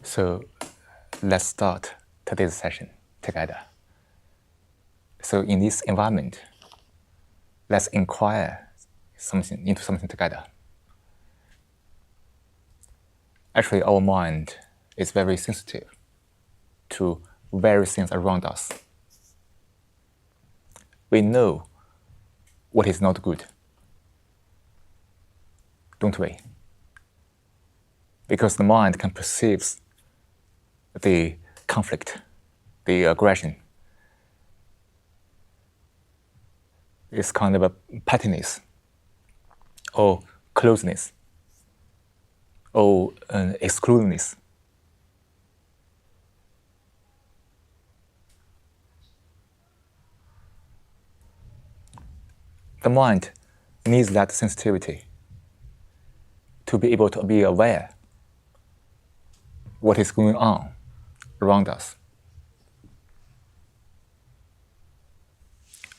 So let's start today's session together. So in this environment, let's inquire into something together. Actually, our mind is very sensitive to various things around us. We know what is not good, don't we? Because the mind can perceive the conflict, the aggression. It's kind of a pettiness or closeness or exclusiveness. The mind needs that sensitivity to be able to be aware what is going on around us.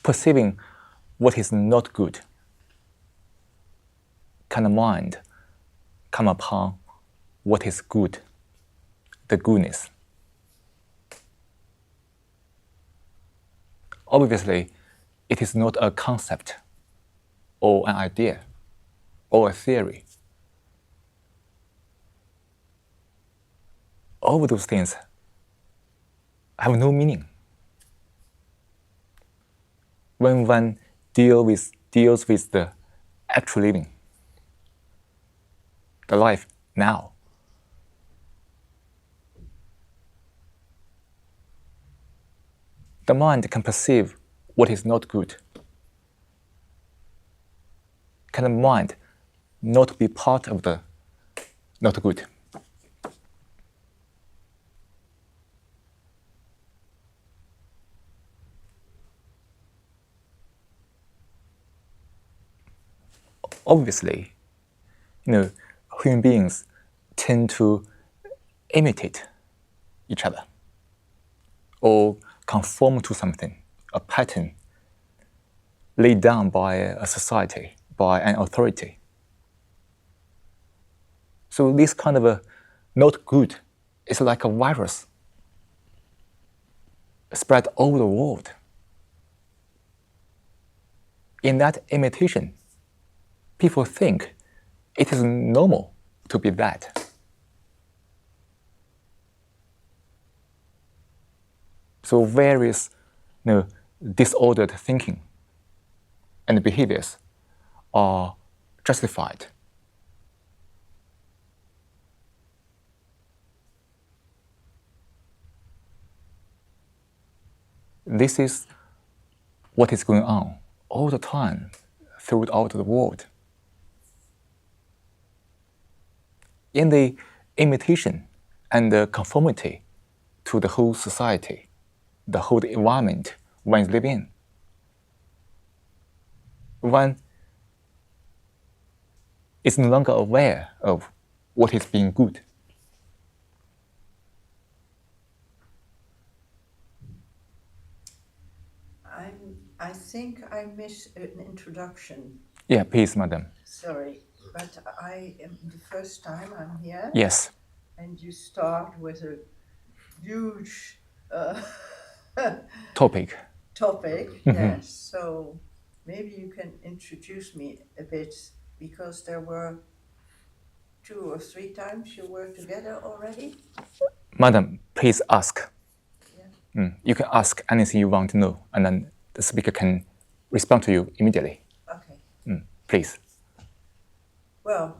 Perceiving what is not good, can the mind come upon what is good, the goodness? Obviously, it is not a concept or an idea or a theory. All of those things have no meaning. When one deals with the actual living, the life now, the mind can perceive what is not good. Can the mind not be part of the not good? Obviously, human beings tend to imitate each other or conform to something, a pattern laid down by a society, by an authority. So this kind of a not good is like a virus spread over the world. In that imitation, people think it is normal to be that. So various disordered thinking and behaviors are justified. This is what is going on all the time throughout the world. In the imitation and the conformity to the whole society, the whole environment one is living in, one is no longer aware of what is being good. I think I missed an introduction. Yeah, please, madam. Sorry, but I am the first time I'm here. Yes. And you start with a huge Topic. Yes. So maybe you can introduce me a bit, because there were 2 or 3 times you were together already. Madam, please ask. Yeah. You can ask anything you want to know, and then the speaker can respond to you immediately. Okay. Please. Well,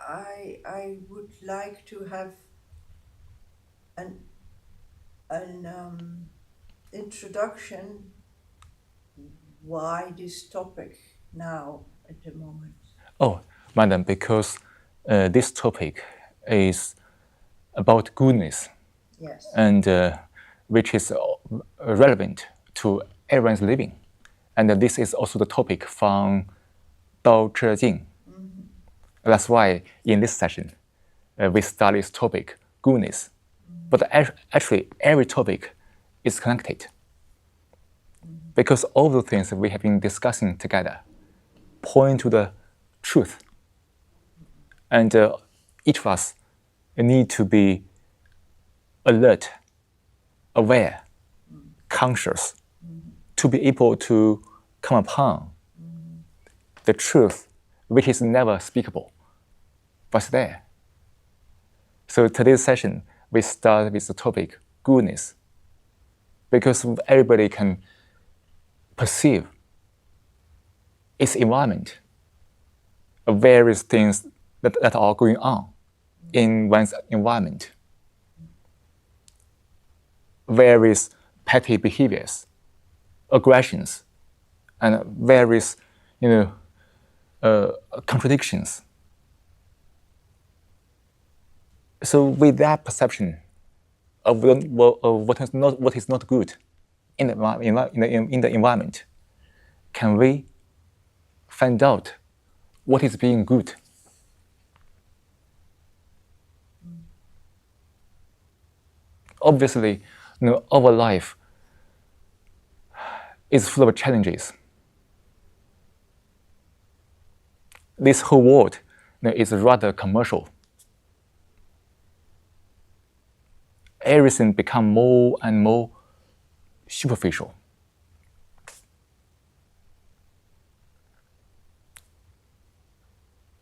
I would like to have an introduction. Why this topic now at the moment? Oh, madam, because this topic is about goodness. Yes. And which is relevant to everyone's living. And this is also the topic from Ching. That's why in this session, we study this topic, goodness. But actually, every topic is connected. Because all the things that we have been discussing together point to the truth And each of us need to be alert, aware, conscious, to be able to come upon the truth, which is never speakable, but there. So today's session, we start with the topic, goodness, because everybody can perceive its environment, various things that are going on in one's environment, various petty behaviors, aggressions, and various, contradictions. So with that perception of what is not good in the environment, can we find out what is being good? Obviously, our life is full of challenges. This whole world is rather commercial. Everything becomes more and more superficial.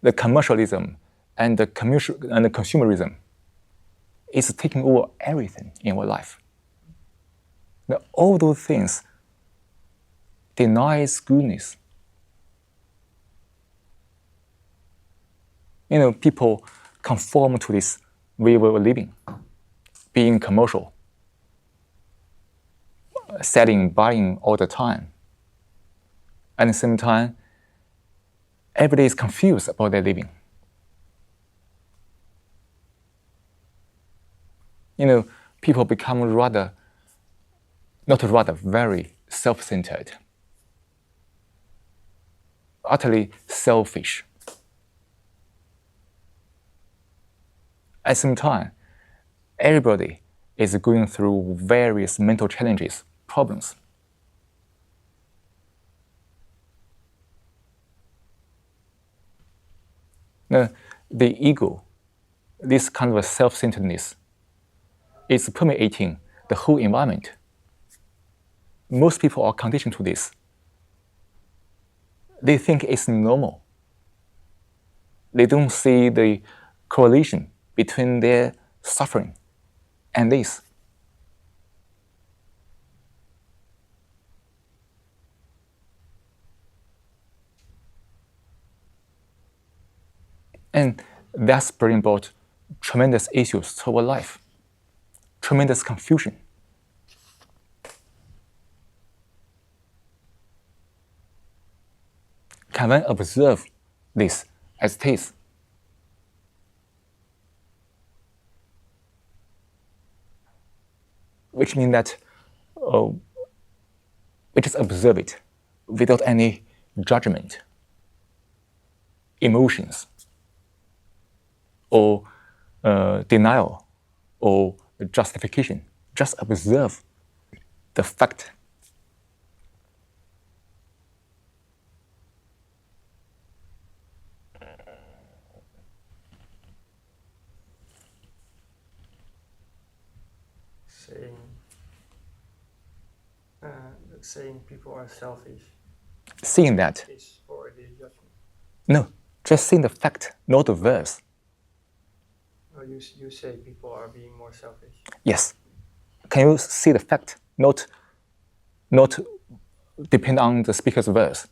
The commercialism and the consumerism is taking over everything in our life. Now, all those things denies goodness. People conform to this way of living, being commercial, selling, buying all the time. At the same time, everybody is confused about their living. People become very self-centered, utterly selfish. At the same time, everybody is going through various mental challenges, problems. Now, the ego, this kind of self-centeredness, is permeating the whole environment. Most people are conditioned to this. They think it's normal. They don't see the correlation between their suffering and this. And that's bringing about tremendous issues to our life, tremendous confusion. Can one observe this as it is? Which means that we just observe it without any judgment, emotions, or denial, or justification. Just observe the fact. Saying people are selfish. Seeing that. Is already a judgment. No, just seeing the fact, not the verse. Oh, you say people are being more selfish. Yes. Can you see the fact, not depend on the speaker's verse?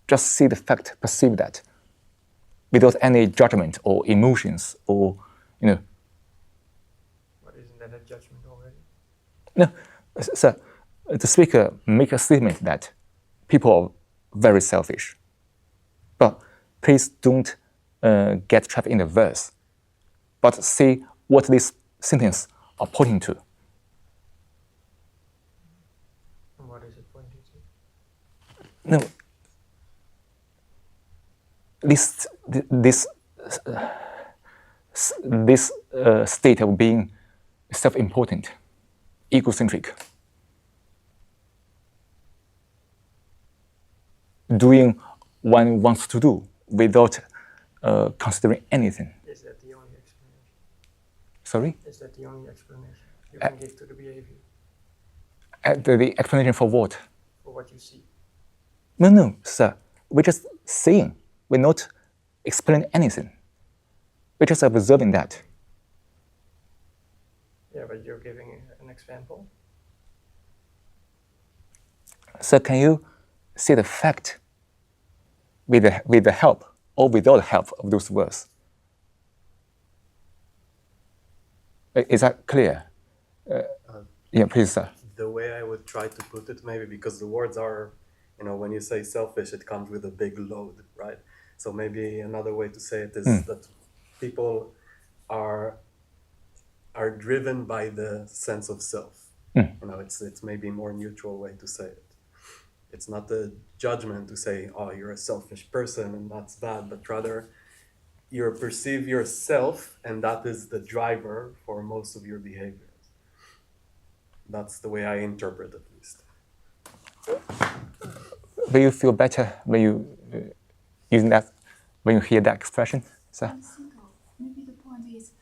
Just see the fact, perceive that, without any judgment or emotions or, But isn't that a judgment already? No, sir. The speaker makes a statement that people are very selfish. But please don't get trapped in the verse, but see what this sentence are pointing to. And what is it pointing to? No, this state of being self-important, egocentric, doing one wants to do without considering anything. Is that the only explanation? Sorry? Is that the only explanation you can give to the behavior The explanation for what? for what you see? No, sir. We're just seeing. We're not explaining anything. We're just observing that. Yeah, but you're giving an example. So can you see the fact with the help or without the help of those words? Is that clear? Yeah, please, sir. The way I would try to put it, maybe because the words are, when you say selfish, it comes with a big load, right? So maybe another way to say it is that people are driven by the sense of self. It's maybe a more neutral way to say it. It's not a judgment to say, oh, you're a selfish person and that's bad, but rather you perceive yourself and that is the driver for most of your behaviors. That's the way I interpret it, at least. Will you feel better when you using that, when you hear that expression, sir? Maybe the point is,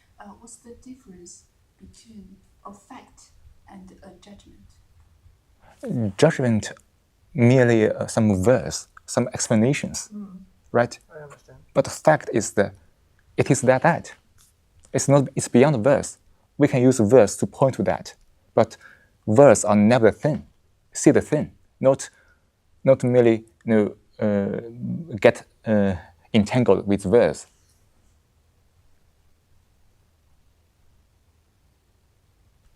what's the difference between a fact and a judgment? Judgment, merely some words, some explanations, right? I understand. But the fact is it is that. It's beyond the verse. We can use verse to point to that, but words are never the thing. See the thing, not merely get entangled with words.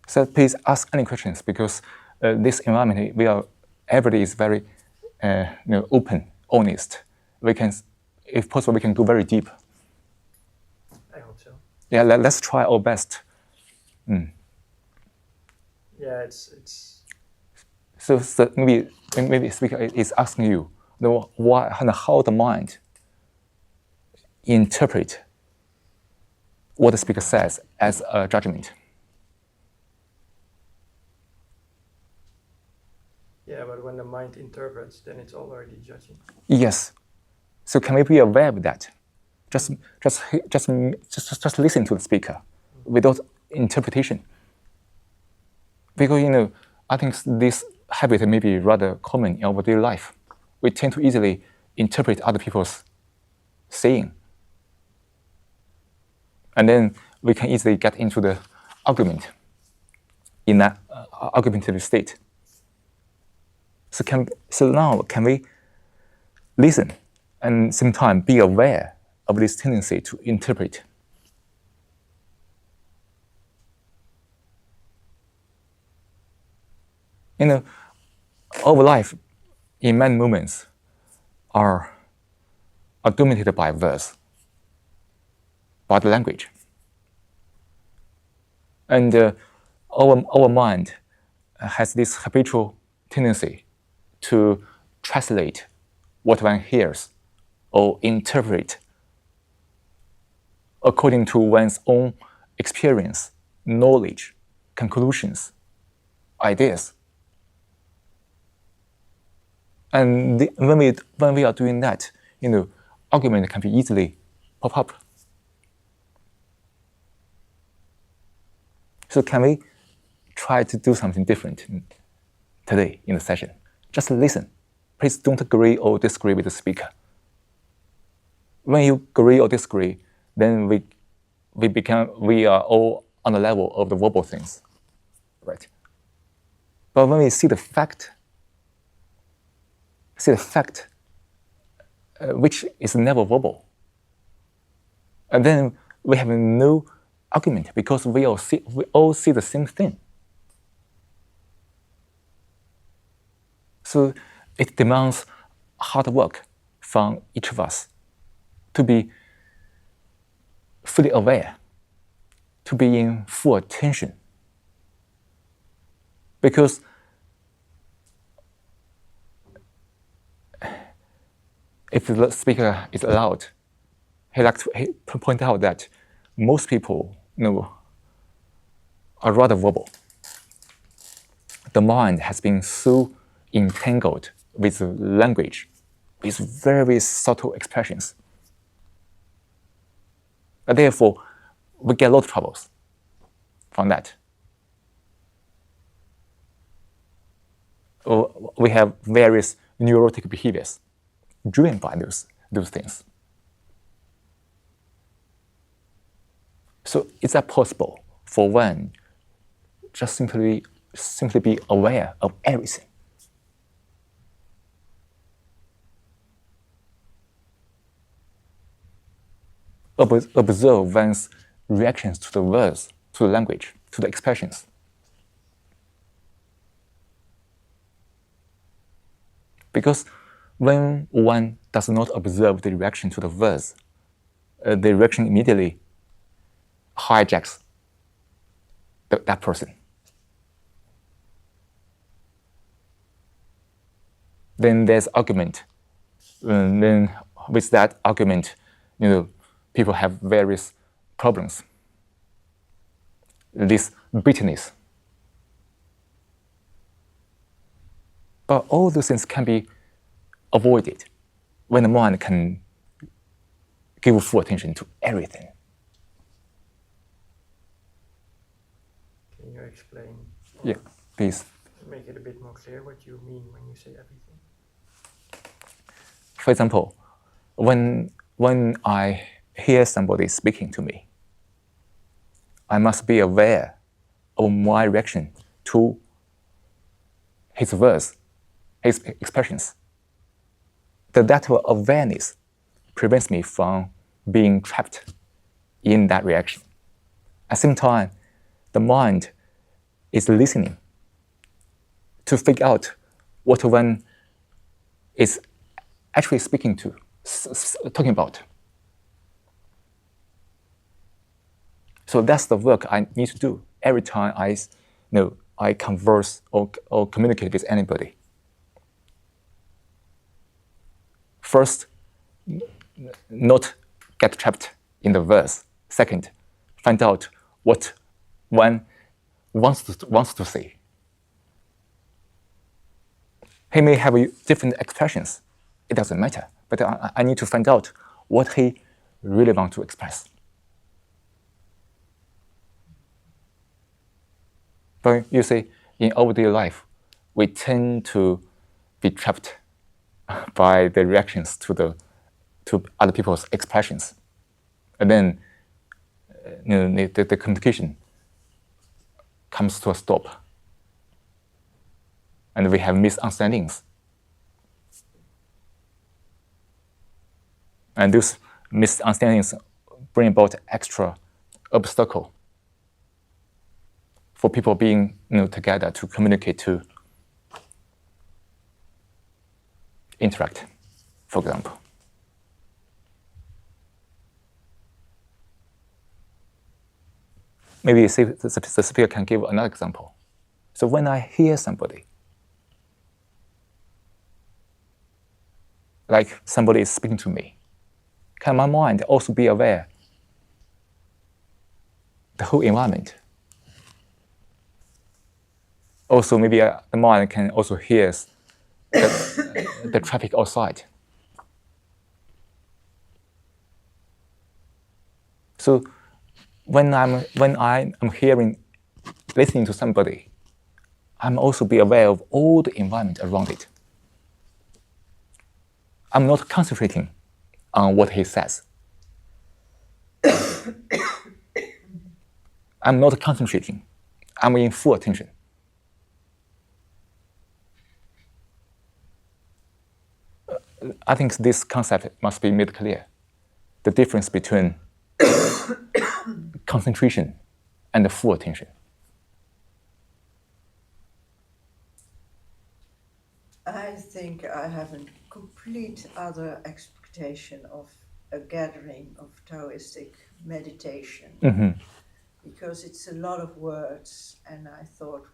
So please ask any questions, because this environment everybody is very open, honest. We can, if possible, we can go very deep. I hope so. Yeah, let's try our best. Yeah, it's. So maybe the speaker is asking you, why and how the mind interpret what the speaker says as a judgment. Yeah, but when the mind interprets, then it's already judging. Yes. So can we be aware of that? Just listen to the speaker without interpretation. Because I think this habit may be rather common in our daily life. We tend to easily interpret other people's saying, and then we can easily get into the argument in that argumentative state. So now can we listen and at the same time be aware of this tendency to interpret? Our life in many moments are dominated by words, by the language. And our mind has this habitual tendency to translate what one hears or interpret according to one's own experience, knowledge, conclusions, ideas. And when we are doing that, argument can be easily pop up. So can we try to do something different today in the session? Just listen. Please don't agree or disagree with the speaker. When you agree or disagree, then we are all on the level of the verbal things, right? But when we see the fact, which is never verbal, and then we have no argument because we all see the same thing. So it demands hard work from each of us to be fully aware, to be in full attention. Because if the speaker is allowed, he likes to point out that most people are rather verbal. The mind has been so entangled with language, with very subtle expressions. Therefore, we get a lot of troubles from that. We have various neurotic behaviors driven by those things. So is that possible for one just simply be aware of everything? Observe one's reactions to the words, to the language, to the expressions. Because when one does not observe the reaction to the words, the reaction immediately hijacks that person. Then there's argument. And then with that argument, people have various problems. This bitterness. But all those things can be avoided when the mind can give full attention to everything. Can you explain? Yeah, please. Make it a bit more clear what you mean when you say everything. For example, when I hear somebody speaking to me, I must be aware of my reaction to his words, his expressions. That awareness prevents me from being trapped in that reaction. At the same time, the mind is listening to figure out what one is actually speaking to, talking about. So that's the work I need to do every time I converse or communicate with anybody. First, not get trapped in the verse. Second, find out what one wants to say. He may have different expressions. It doesn't matter. But I need to find out what he really wants to express. But you see, in everyday life, we tend to be trapped by the reactions to other people's expressions. And then the communication comes to a stop. And we have misunderstandings. And those misunderstandings bring about extra obstacle for people being together to communicate, to interact, for example. Maybe the speaker can give another example. So when I hear somebody, like somebody is speaking to me, can my mind also be aware the whole environment? Also, maybe the mind can also hear the traffic outside. So when I'm listening to somebody, I'm also be aware of all the environment around it. I'm not concentrating on what he says. I'm not concentrating. I'm in full attention. I think this concept must be made clear. The difference between concentration and the full attention. I think I have a complete other expectation of a gathering of Taoistic meditation. Mm-hmm. Because it's a lot of words, and I thought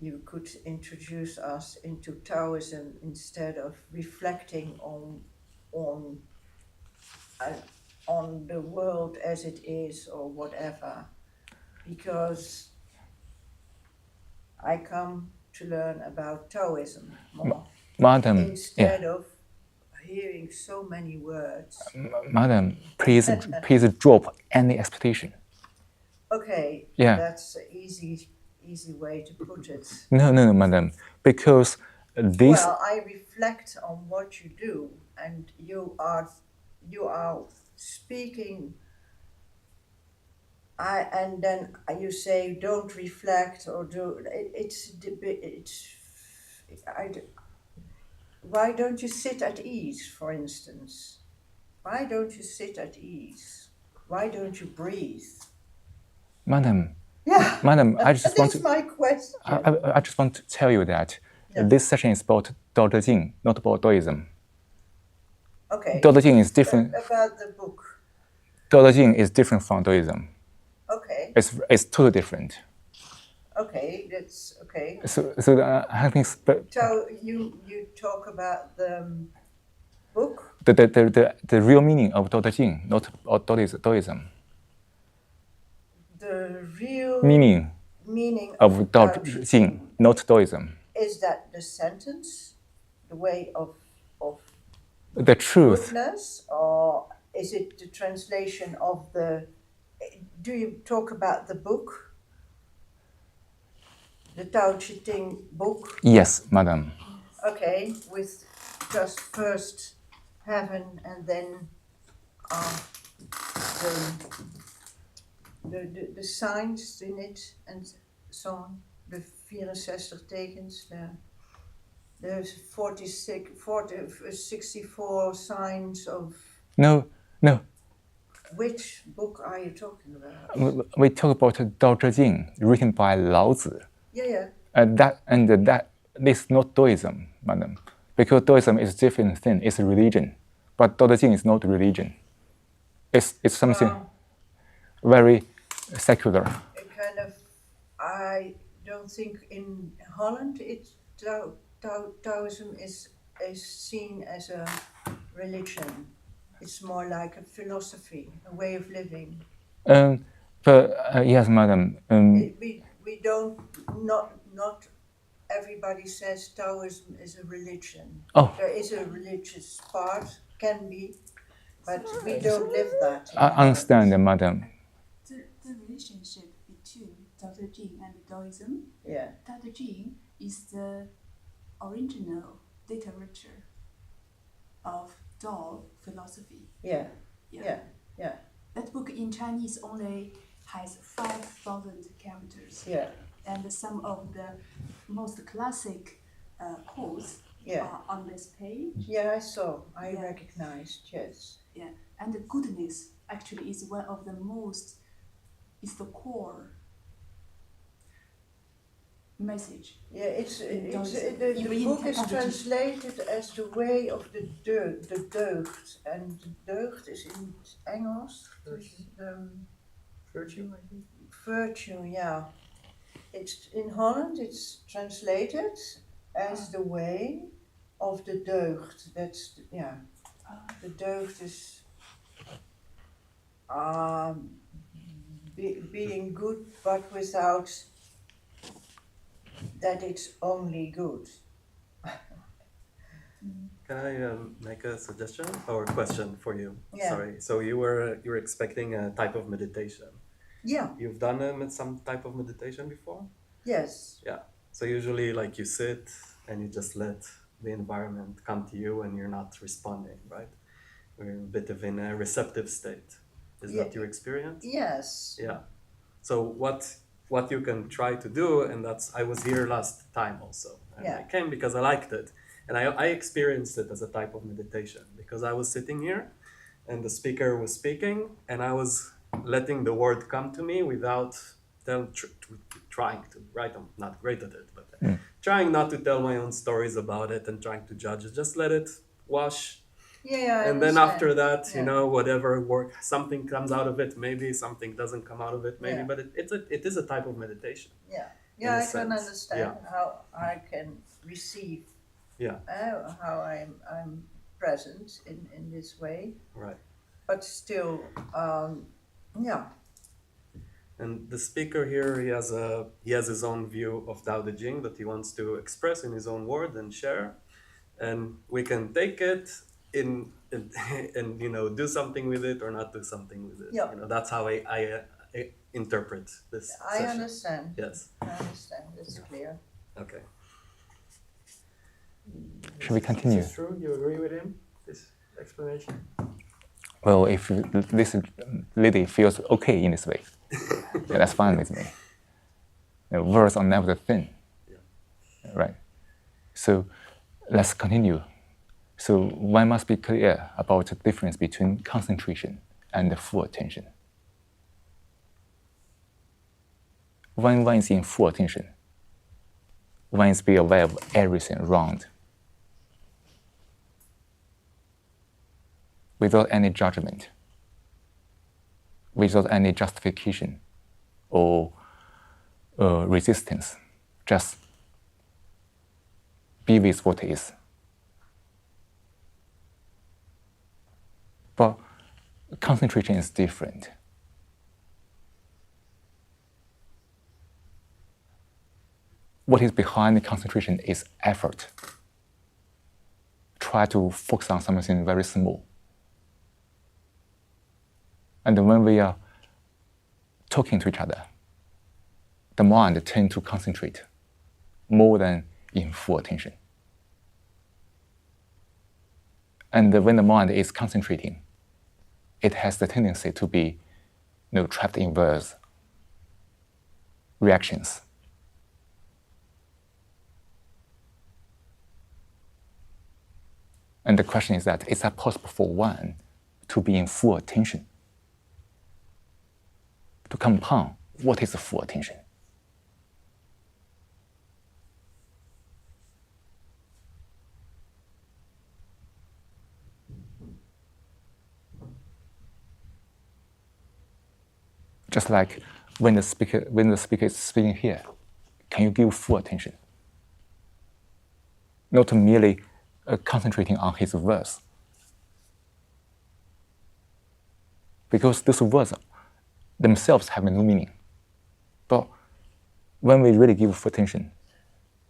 you could introduce us into Taoism instead of reflecting on the world as it is or whatever, because I come to learn about Taoism more Madam, instead of hearing so many words. Madam, please drop any expectation. Okay, Yeah. that's an easy way to put it. No, madam, because this. Well, I reflect on what you do, and you are speaking. And then you say don't reflect or do why don't you sit at ease, for instance? Why don't you sit at ease? Why don't you breathe? Madam, Yeah, madam, I just want that's to. my question. I just want to tell you that Yeah. this session is about Dao De Jing, not about Daoism. Okay. Dao De Jing is different. About the book. Dao De Jing is different from Daoism. Okay. It's totally different. Okay, that's okay. So having So you talk about the book. the real meaning of Dao De Jing, not Daoism. The real Meaning of Dao De Jing, not Daoism. Is that the sentence, the way of The truth. goodness, or is it the translation of the? Do you talk about the book, the Tao Te Ching book? Yes, madam. Okay, with just first heaven and then the signs in it and so on. The 64 tekens, there's 64 signs of. No. Which book are you talking about? We talk about Dao De Jing, written by Laozi. Yeah. That this is not Daoism, madam, because Daoism is a different thing. It's a religion, but Dao De Jing is not a religion. It's something very secular. It kind of. I don't think in Holland Taoism is seen as a religion. It's more like a philosophy, a way of living. Yes, madam. We don't not everybody says Taoism is a religion. Oh. There is a religious part, can be, but we don't live that. I understand, madam. The relationship between Tao Te Ching and Daoism. Yeah. Tao Te Ching is the original literature of Dao philosophy. Yeah. That book in Chinese only has 5,000 characters. Yeah. And some of the most classic quotes are on this page. Yeah, I saw. I recognized. Yes. Yeah, and the goodness actually is one of the most. It's the core message. Yeah, the book is translated as the way of the deugd, and the deugd is in Engels. Virtue, I think. Virtue, yeah. It's in Holland. It's translated as the way of the deugd. That's the deugd is being good, but without that it's only good. Can I make a suggestion or a question for you? Yeah. Sorry. So you were expecting a type of meditation. Yeah. You've done some type of meditation before? Yes. Yeah. So usually, like, you sit and you just let the environment come to you, and you're not responding, right? We're a bit of in a receptive state. Is that your experience? Yes. Yeah. So what you can try to do, and I was here last time also, and I came because I liked it, and I experienced it as a type of meditation, because I was sitting here, and the speaker was speaking, and I was letting the word come to me without trying to, right? I'm not great at it, but trying not to tell my own stories about it and trying to judge it. Just let it wash. Yeah, and then after that, whatever work, something comes out of it. Maybe something doesn't come out of it. Maybe, but it is a type of meditation. Yeah, I can understand how I can receive. Yeah. How I'm present in this way. Right. But still, And the speaker here, he has his own view of Tao Te Ching that he wants to express in his own word and share, and we can take it and do something with it or not do something with it. Yeah. That's how I interpret this I session. understand. Yes. I understand. It's clear. Okay. Should we continue? Is this true? You agree with him? This explanation? Well, if this lady feels okay in this way, yeah, that's fine with me. Words are never the thing, right? So let's continue. So one must be clear about the difference between concentration and full attention. When one is in full attention, one is be aware of everything around, without any judgment, without any justification or resistance. Just be with what is. But concentration is different. What is behind the concentration is effort. Try to focus on something very small. And when we are talking to each other, the mind tends to concentrate more than in full attention. And when the mind is concentrating, it has the tendency to be trapped in words, reactions. And the question is that, is that possible for one to be in full attention? To compound, what is full attention? Just like when the speaker is speaking here, can you give full attention? Not merely concentrating on his words. Because those words themselves have no meaning. But when we really give full attention,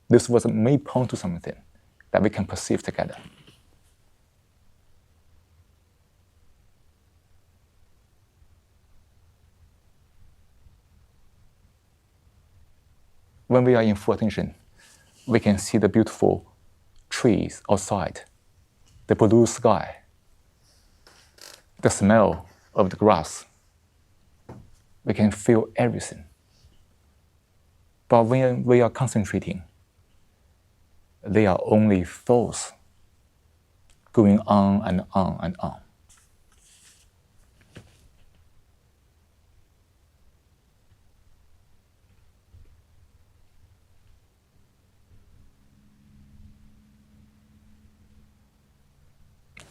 those words may point to something that we can perceive together. When we are in full attention, we can see the beautiful trees outside, the blue sky, the smell of the grass. We can feel everything. But when we are concentrating, they are only thoughts going on and on and on.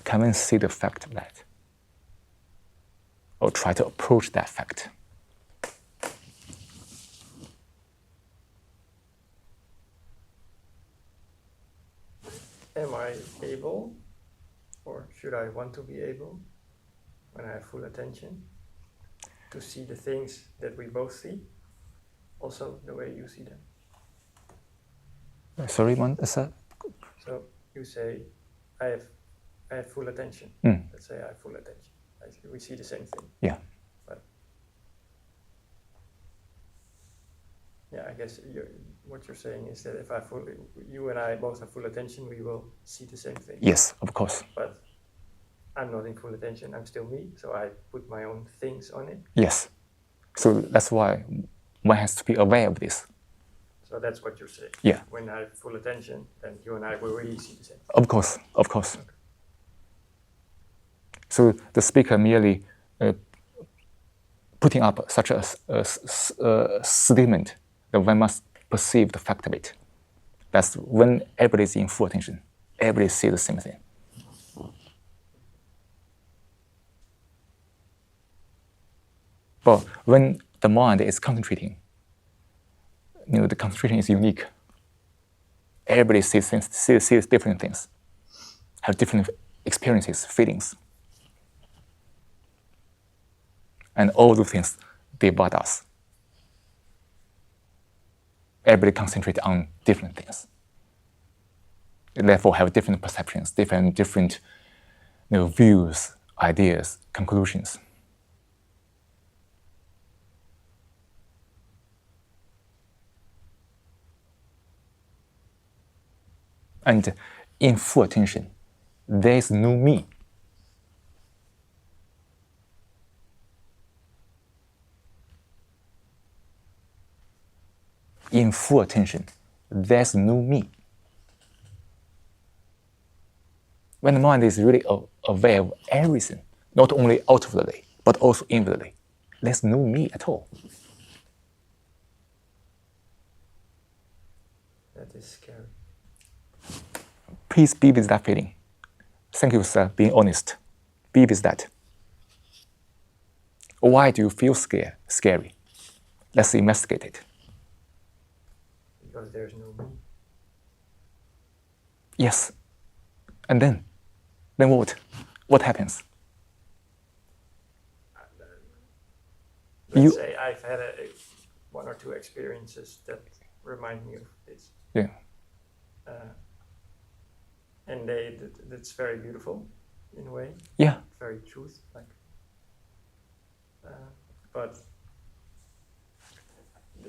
Can we see the fact of that? Or try to approach that fact? Am I able, or should I want to be able, when I have full attention, to see the things that we both see, also the way you see them? Sorry, sir? So you say, I have full attention. Let's say I have full attention. We see the same thing. Yeah. But yeah, I guess what you're saying is that if you and I both have full attention, we will see the same thing. Yes, of course. But I'm not in full attention. I'm still me, so I put my own things on it. Yes. So that's why one has to be aware of this. So that's what you're saying. Yeah. When I have full attention, then you and I will really see the same thing. Of course, of course. Okay. So the speaker merely putting up such a statement that one must perceive the fact of it. That's when everybody is in full attention. Everybody sees the same thing. But when the mind is concentrating, the concentration is unique. Everybody sees different things, have different experiences, feelings. And all those things divide us. Everybody concentrates on different things. Therefore, have different perceptions, different views, ideas, conclusions. And in full attention, there is no me. In full attention, there's no me. When the mind is really aware of everything, not only outwardly, but also inwardly, there's no me at all. That is scary. Please be with that feeling. Thank you for being honest. Be with that. Why do you feel scary? Let's investigate it. Because there's no me. Yes. And then what? What happens? Let's say I've had one or two experiences that remind me of this. Yeah. And that's very beautiful in a way. Yeah. Very truth, like. But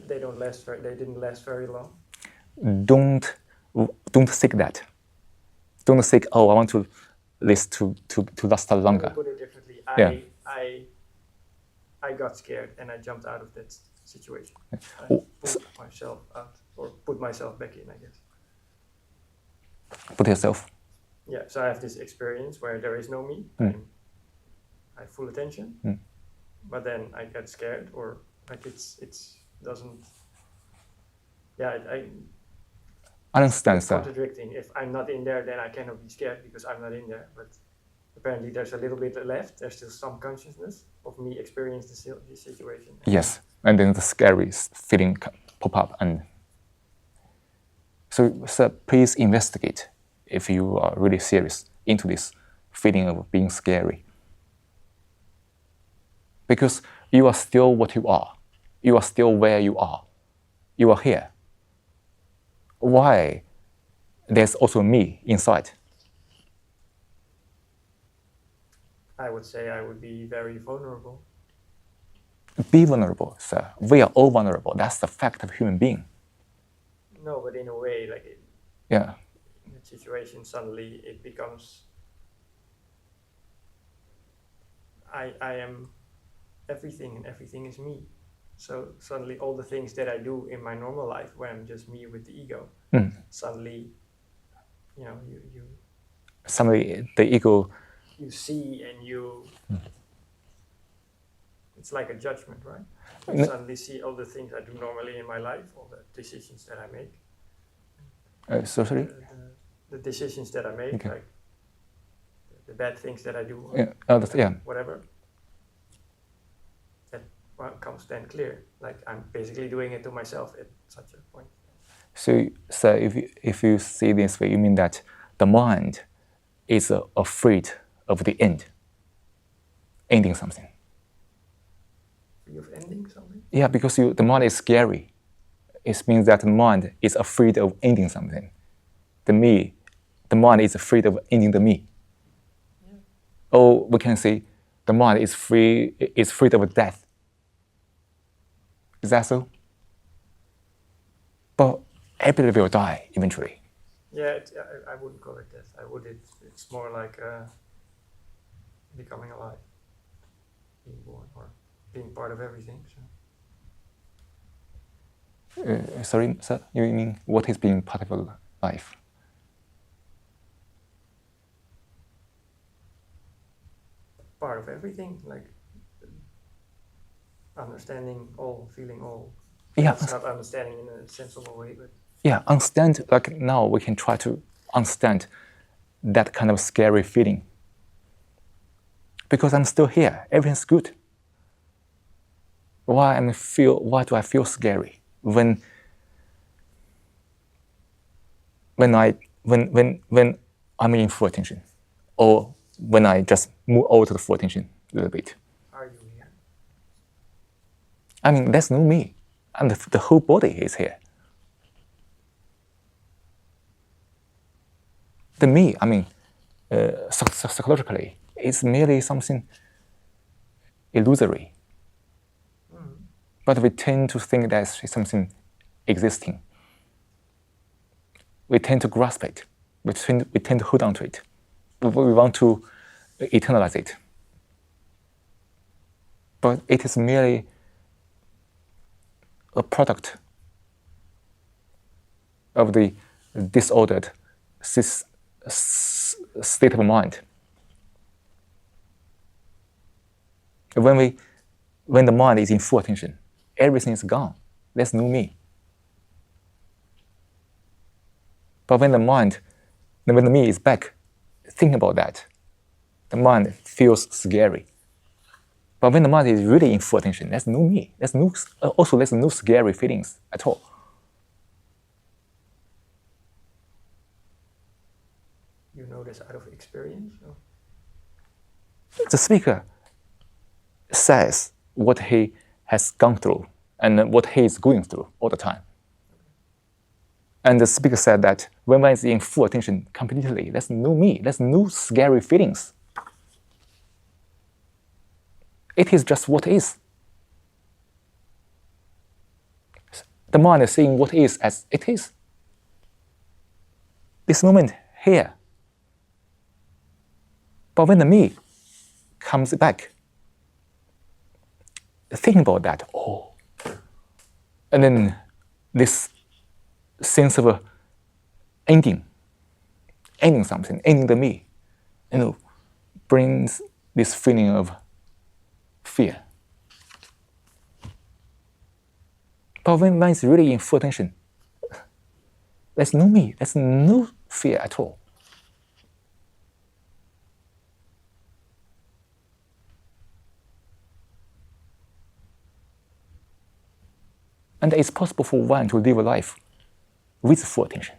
they don't last. They didn't last very long. Don't seek that. Don't seek. Oh, I want this to last longer. To put it differently, I got scared and I jumped out of that situation. I pulled myself out, or put myself back in, I guess. Put yourself. Yeah, so I have this experience where there is no me. Mm. I have full attention, but then I get scared, or like it's doesn't. Yeah, I understand, it's sir. contradicting. If I'm not in there, then I cannot be scared because I'm not in there. But apparently, there's a little bit left. There's still some consciousness of me experiencing this situation. Yes, and then the scary feeling pop up, and so, sir, please investigate if you are really serious into this feeling of being scary. Because you are still what you are. You are still where you are. You are here. Why? There's also me inside. I would say I would be very vulnerable. Be vulnerable, sir. We are all vulnerable. That's the fact of human being. No, but in a way, like Yeah. in that situation, suddenly it becomes I am everything and everything is me. So suddenly all the things that I do in my normal life, where I'm just me with the ego, suddenly, you Suddenly the ego. you see and it's like a judgment, right? You suddenly see all the things I do normally in my life, all the decisions that I make. Sorry. The decisions that I make, Okay. like the bad things that I do, Yeah. whatever. That comes then clear. Like I'm basically doing it to myself at such a point. So if you see this way, you mean that the mind is afraid of the ending something. Free of ending something? Yeah, because the mind is scary. It means that the mind is afraid of ending something. The mind is afraid of ending the me. Yeah. Or we can say the mind is afraid of death. Is that so? But everybody will die eventually. Yeah, I wouldn't call it death. It's more like becoming alive, being born, or being part of everything. So. Sorry, sir, you mean what is being part of life? Part of everything, like understanding all, feeling all. Yeah. It's not understanding in a sensible way, but yeah, understand. Like now, we can try to understand that kind of scary feeling. Because I'm still here, everything's good. Why do I feel scary when I'm in full attention, or when I just move over to the full attention a little bit? Are you here? I mean, there's no me, and the whole body is here. The me, I mean, psychologically, it's merely something illusory. But we tend to think that it's something existing. We tend to grasp it. We tend to hold on to it. We want to eternalize it. But it is merely a product of the disordered state of mind. When the mind is in full attention, everything is gone. There's no me. But when the me is back, thinking about that, the mind feels scary. But when the mind is really in full attention, there's no me. There's no scary feelings at all. You know this out of experience? Or? The speaker says what he has gone through and what he is going through all the time. And the speaker said that when one is in full attention completely, there's no me, there's no scary feelings. It is just what is. The mind is seeing what is as it is. This moment here. But when the me comes back, thinking about that, and then this sense of ending something, ending the me, brings this feeling of fear. But when one is really in full attention, there's no me, there's no fear at all. And it's possible for one to live a life with full attention.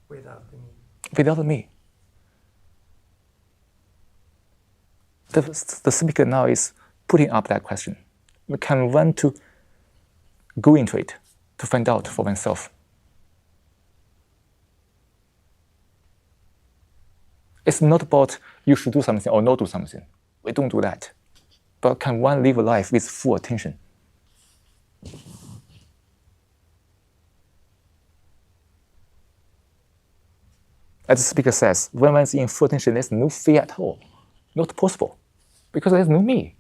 Without the me. Without the me. The speaker now is putting up that question. Can one to go into it to find out for oneself? It's not about you should do something or not do something. We don't do that. But can one live a life with full attention? As the speaker says, when one is in full attention, there's no fear at all. Not possible, because there's no me.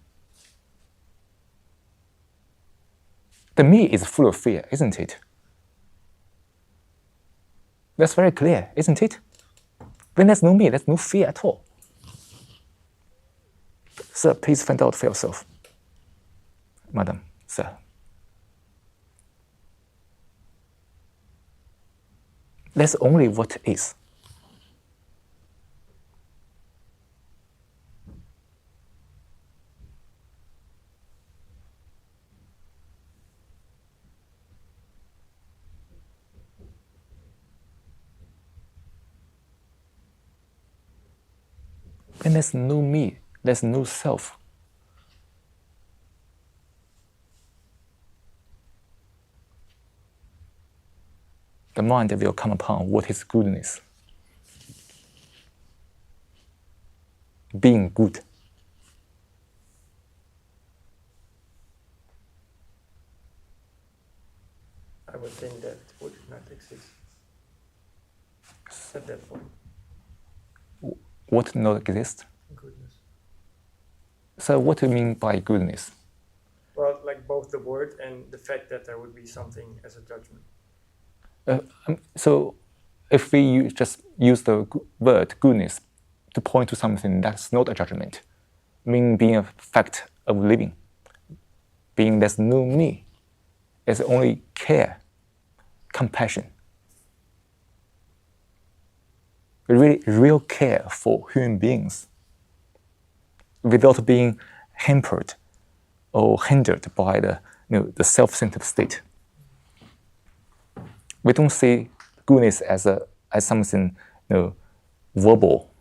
The me is full of fear, isn't it? That's very clear, isn't it? When there's no me, there's no fear at all. Sir, please find out for yourself. Madam, sir. That's only what is. When there's no me, there's no self. The mind will come upon what is goodness. Being good. I would think that would not exist at that point. What not exist? Goodness. So what do you mean by goodness? Well, like both the word and the fact that there would be something as a judgment. So if we just use the word goodness to point to something that's not a judgment, being a fact of living, being there's no me, there's only care, compassion. Really, real care for human beings without being hampered or hindered by the self-centered state. We don't see goodness as something verbal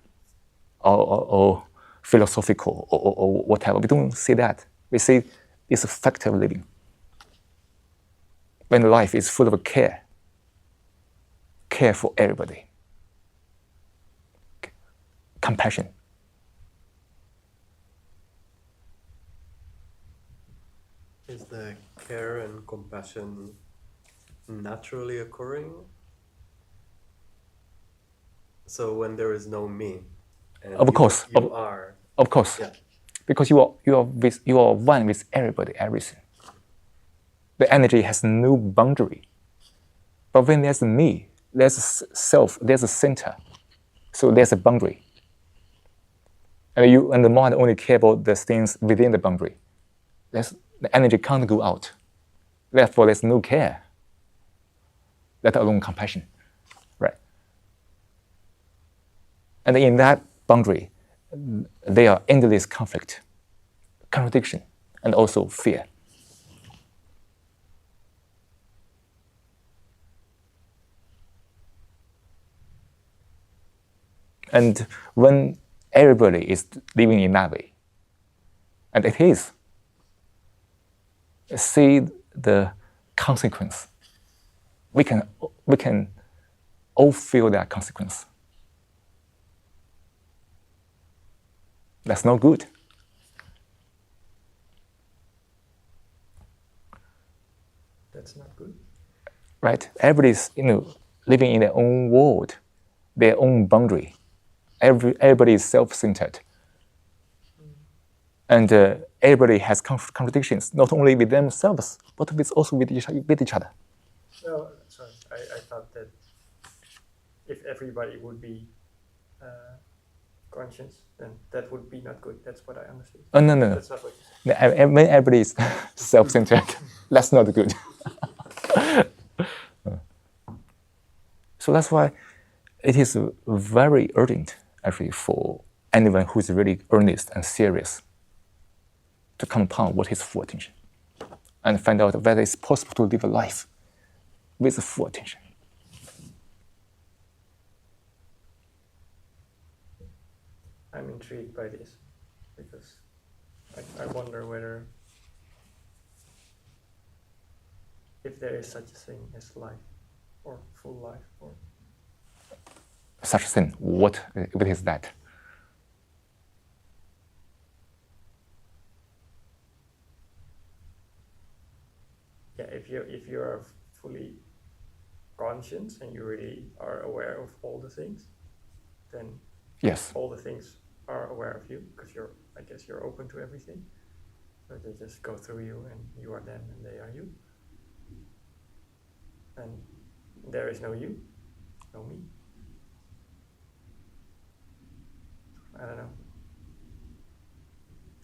or philosophical or whatever. We don't see that. We see it's a fact of living. When life is full of care for everybody, compassion. Is the care and compassion naturally occurring? So when there is no me, and Of course, you are. Of course, Yeah. because you are one with everybody, everything. The energy has no boundary. But when there's me, there's a self, there's a center, so there's a boundary. And the mind only care about the things within the boundary. The energy can't go out. Therefore, there's no care, let alone compassion, right? And in that boundary, there are endless conflict, contradiction, and also fear. And when everybody is living in that way, and it is, see the consequence. We can all feel that consequence. That's not good. That's not good. Right? Everybody's living in their own world, their own boundary. Everybody is self-centered. And everybody has contradictions, not only with themselves, but also with each other. No, sorry. I thought that if everybody would be conscious, then that would be not good. That's what I understood. Oh, no. That's not what you said. When everybody is self-centered, that's not good. So that's why it is very urgent, actually, for anyone who is really earnest and serious to come upon what is full attention and find out whether it's possible to live a life with full attention. I'm intrigued by this because I wonder whether if there is such a thing as life or full life or Such a thing, what is that? yeah, if you are fully conscious and you really are aware of all the things, then Yes. all the things are aware of you because I guess you're open to everything. So they just go through you and you are them and they are you. And there is no you, no me. I don't know.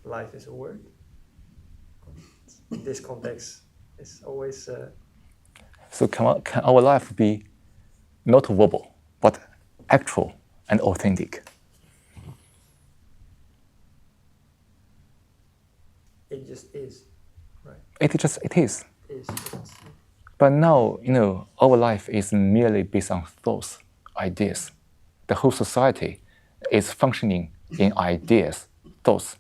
Life is a word. In this context, it's always So can our life be not verbal, but actual and authentic? it just is, right? It is. It is. But now, our life is merely based on thoughts, ideas. The whole society is functioning in ideas, thoughts.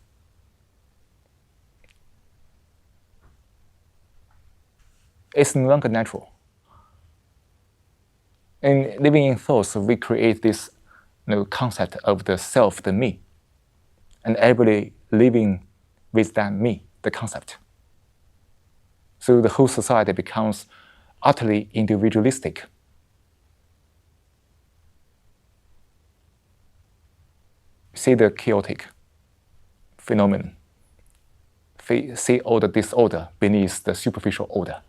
It's no longer natural. In living in thoughts, we create this concept of the self, the me. And everybody living with that me, the concept. So the whole society becomes utterly individualistic. See the chaotic phenomenon. See all the disorder beneath the superficial order.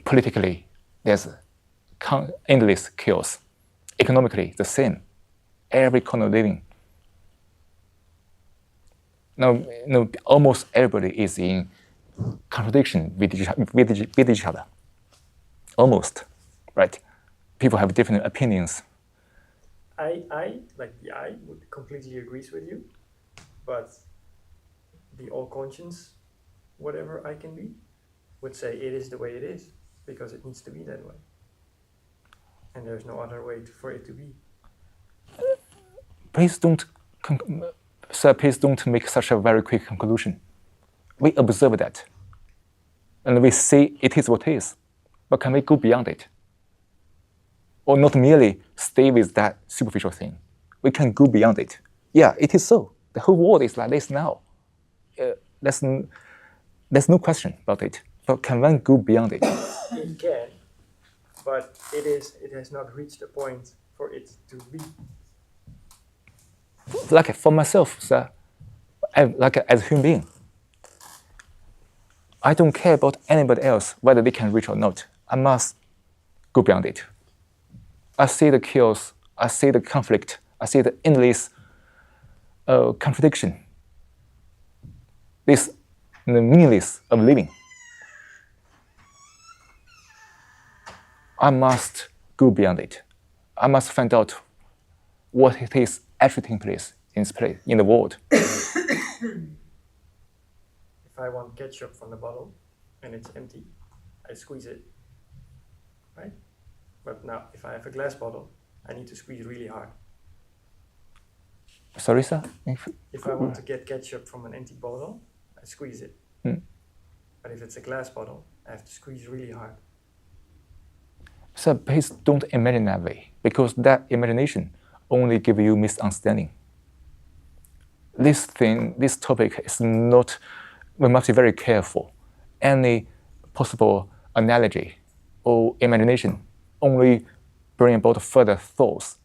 Politically, there's endless chaos. Economically, the same. Every corner of living. Now, almost everybody is in contradiction with each other. Almost, right? People have different opinions. I would completely agree with you, but the all conscious, whatever I can be, would say it is the way it is because it needs to be that way. and there's no other way for it to be. Please don't, sir, please don't make such a very quick conclusion. We observe that, and we see it is what it is, but can we go beyond it? Or not merely stay with that superficial thing. We can go beyond it. Yeah, it is so. The whole world is like this now. There's no question about it. But can one go beyond it? It can, but it has not reached a point for it to be. Like for myself, sir, like as a human being, I don't care about anybody else, whether they can reach or not. I must go beyond it. I see the chaos, I see the conflict, I see the endless contradiction, this the meaningless of living. I must go beyond it. I must find out what it is actually taking place in the world. If I want ketchup from the bottle and it's empty, I squeeze it, right? But now, if I have a glass bottle, I need to squeeze really hard. Sorry, sir? If I want to get ketchup from an empty bottle, I squeeze it. But if it's a glass bottle, I have to squeeze really hard. Sir, please don't imagine that way, because that imagination only gives you misunderstanding. This topic is not, we must be very careful. Any possible analogy or imagination only bring about further thoughts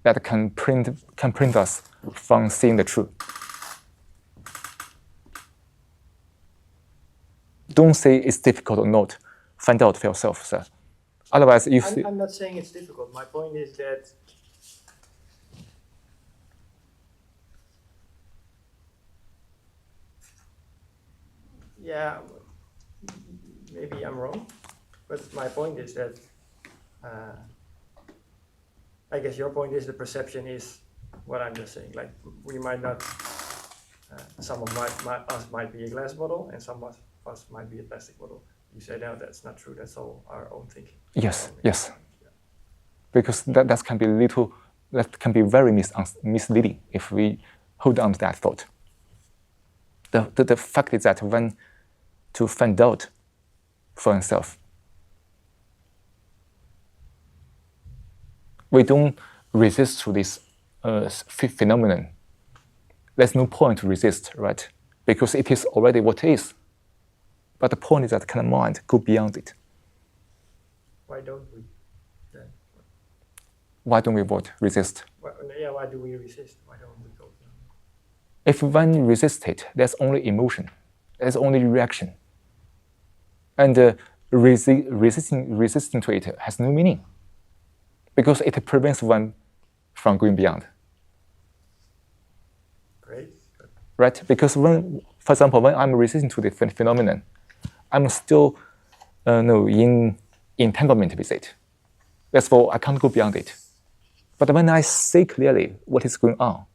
that can prevent us from seeing the truth. Don't say it's difficult or not. Find out for yourself, sir. Otherwise, you see. I'm not saying it's difficult. My point is that yeah, maybe I'm wrong, but my point is that I guess your point is the perception is what I'm just saying. Like we might not, some of us might be a glass bottle, and some of us might be a plastic bottle. You say no, that's not true. That's all our own thinking. Yes, yes. Because that can be very misleading if we hold on to that thought. The fact is that when to find out for oneself, we don't resist to this phenomenon. There's no point to resist, right? Because it is already what it is. But the point is that kind of mind go beyond it. Why don't we then? Why don't we resist? Why do we resist? Why don't we go beyond it? If one resists it, there's only emotion. There's only reaction. And resisting to it has no meaning. Because it prevents one from going beyond. Great. Right? Because when, for example, when I'm resisting to the phenomenon, I'm still in entanglement with it. Therefore, I can't go beyond it. But when I see clearly what is going on,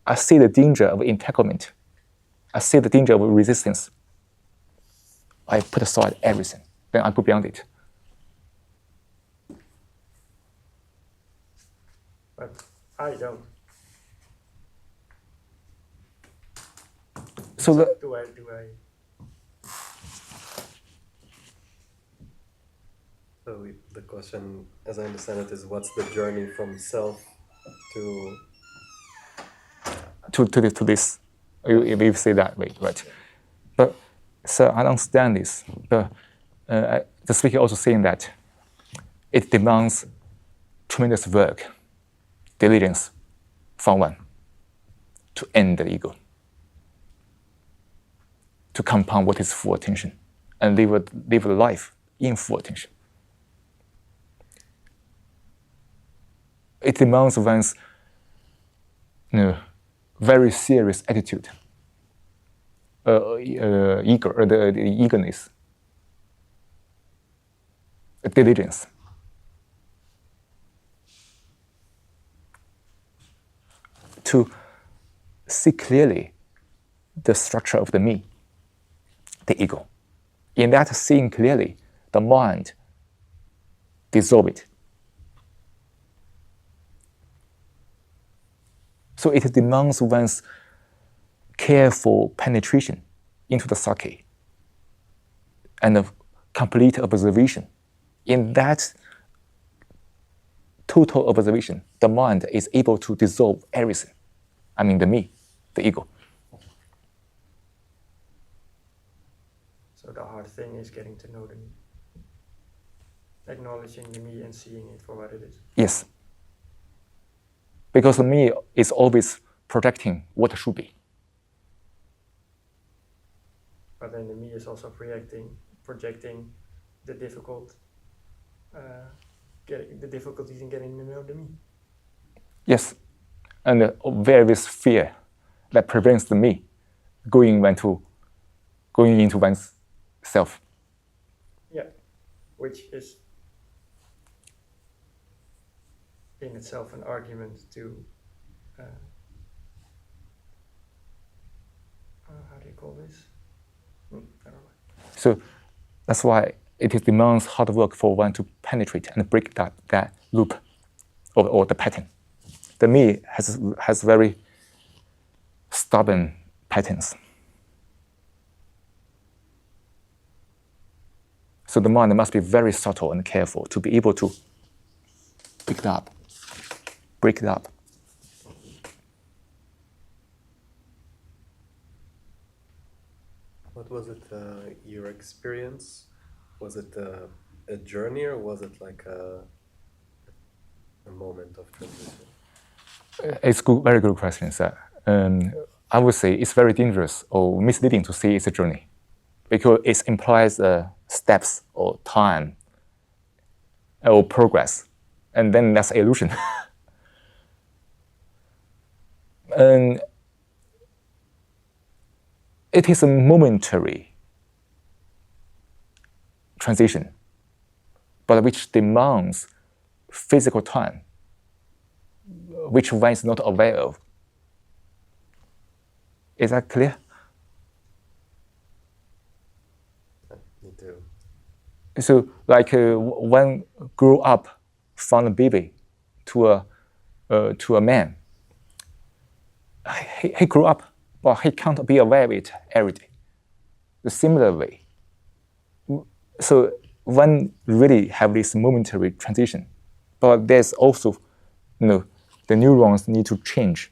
I see the danger of entanglement. I see the danger of resistance. I put aside everything. Then I go beyond it. But I don't. So do I? So the question, as I understand it, is what's the journey from self to this, you say that way, right? But sir, I understand this. But the speaker also saying that it demands tremendous work, diligence from one to end the ego, to compound what is full attention, and live a life in full attention. It demands one's very serious attitude, the eagerness, diligence. To see clearly the structure of the me, the ego. In that seeing clearly, the mind dissolves it, So it demands one's careful penetration into the psyche and a complete observation. In that total observation, the mind is able to dissolve everything. I mean, the me, the ego. So the hard thing is getting to know the me. Acknowledging the me and seeing it for what it is. Yes. Because the me is always projecting what should be. But then the me is also projecting the difficulties in getting to know the me. Yes. And various fear that prevents the me going into one's self. Yeah, which is in itself an argument to, how do you call this? I don't know. So that's why it demands hard work for one to penetrate and break that loop or the pattern. The me has very stubborn patterns. So the mind must be very subtle and careful to be able to pick it up, break it up. What was it, your experience? Was it a journey or was it like a moment of transition? It's good, very good question, sir. I would say it's very dangerous or misleading to say it's a journey because it implies steps or time or progress, and then that's illusion. And it is a momentary transition, but which demands physical time, which one is not aware of. Is that clear? Me too. So, like one grew up from a baby to a man, he grew up, but he can't be aware of it every day. The similar way. So one really have this momentary transition, but there's also, the neurons need to change,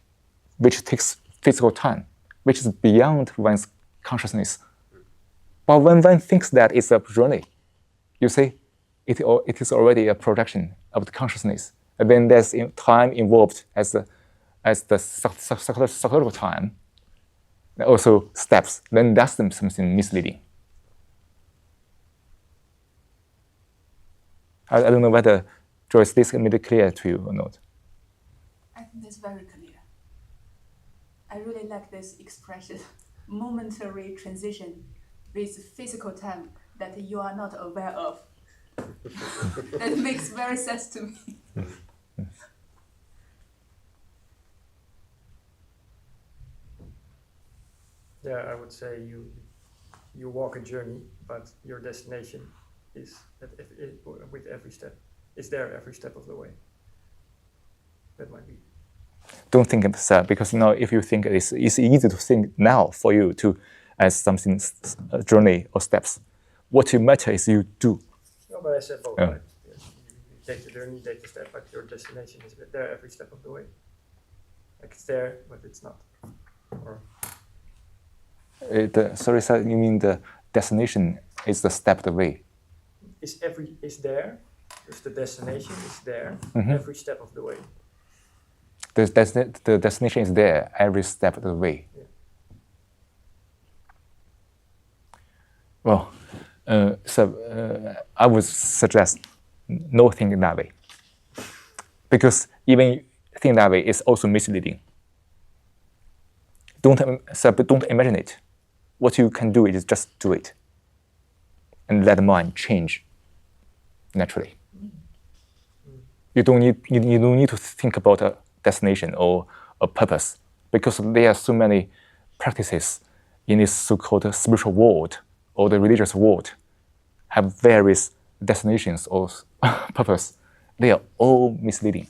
which takes physical time, which is beyond one's consciousness. But when one thinks that it's a journey, you see, it is already a projection of the consciousness. And then there's time involved as the psychological time, also steps. Then that's something misleading. I don't know whether, Joyce, this made it clear to you or not. I think that's very clear. I really like this expression, momentary transition with physical time that you are not aware of. That makes very sense to me. Yeah, I would say you walk a journey, but your destination is with every step. It's there every step of the way. That might be. Don't think of that, because if you think it's easy to think now for you to as something a journey or steps. What matters is you do. No, but I said both. Right? Yes. You take the journey, take the step, but your destination is there every step of the way. Like it's there, but it's not. Or Sorry, sir, you mean the destination is the step of the way? is there. Because the destination is there every step of the way. The destination is there every step of the way. Yeah. Well, I would suggest no thinking that way, because even thinking that way is also misleading. Don't imagine it. What you can do is just do it, and let the mind change naturally. You don't need to think about a destination or a purpose, because there are so many practices in this so-called spiritual world or the religious world have various destinations or purpose. They are all misleading.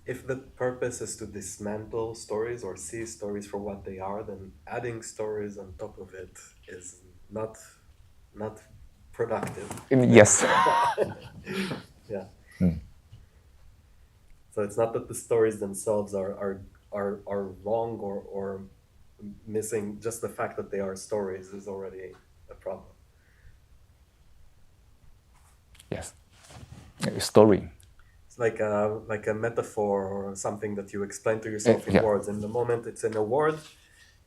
if the purpose is to dismantle stories or see stories for what they are, then adding stories on top of it is not productive. Yes. Yeah. So it's not that the stories themselves are wrong or missing. Just the fact that they are stories is already a problem. Yes. Story. It's like a metaphor or something that you explain to yourself in Yeah. words. In the moment it's in a word,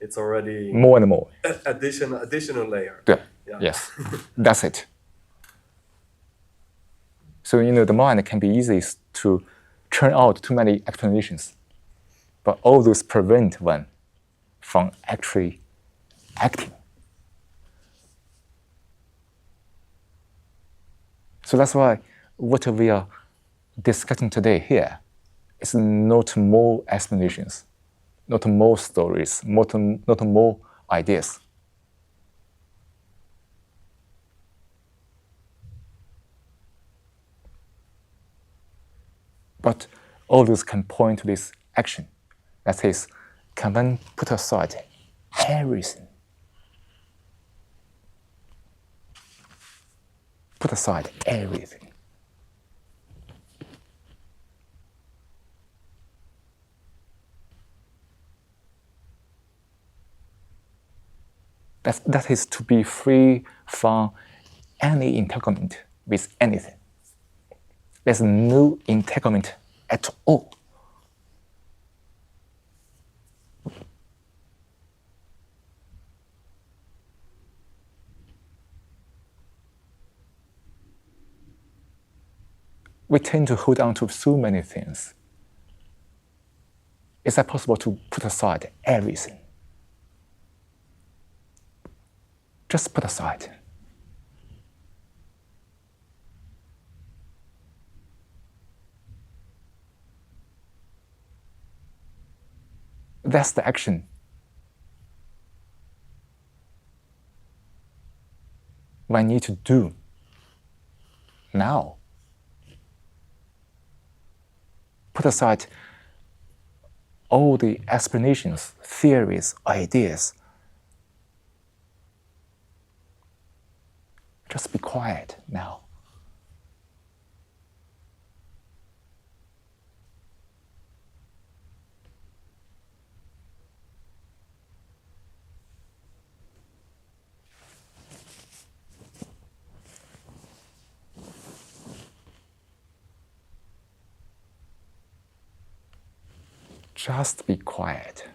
it's already More and more. additional layer. Yeah. Yeah. Yes. That's it. So, the mind can be easy to churn out too many explanations, but all those prevent one from actually acting. So that's why what we are discussing today here is not more explanations, not more stories, not more ideas. But all those can point to this action. That is, can one put aside everything? Put aside everything. That is to be free from any entanglement with anything. There's no entanglement at all. We tend to hold on to so many things. Is that possible to put aside everything? Just put aside. That's the action. We need to do now. Put aside all the explanations, theories, ideas. Just be quiet now. Just be quiet.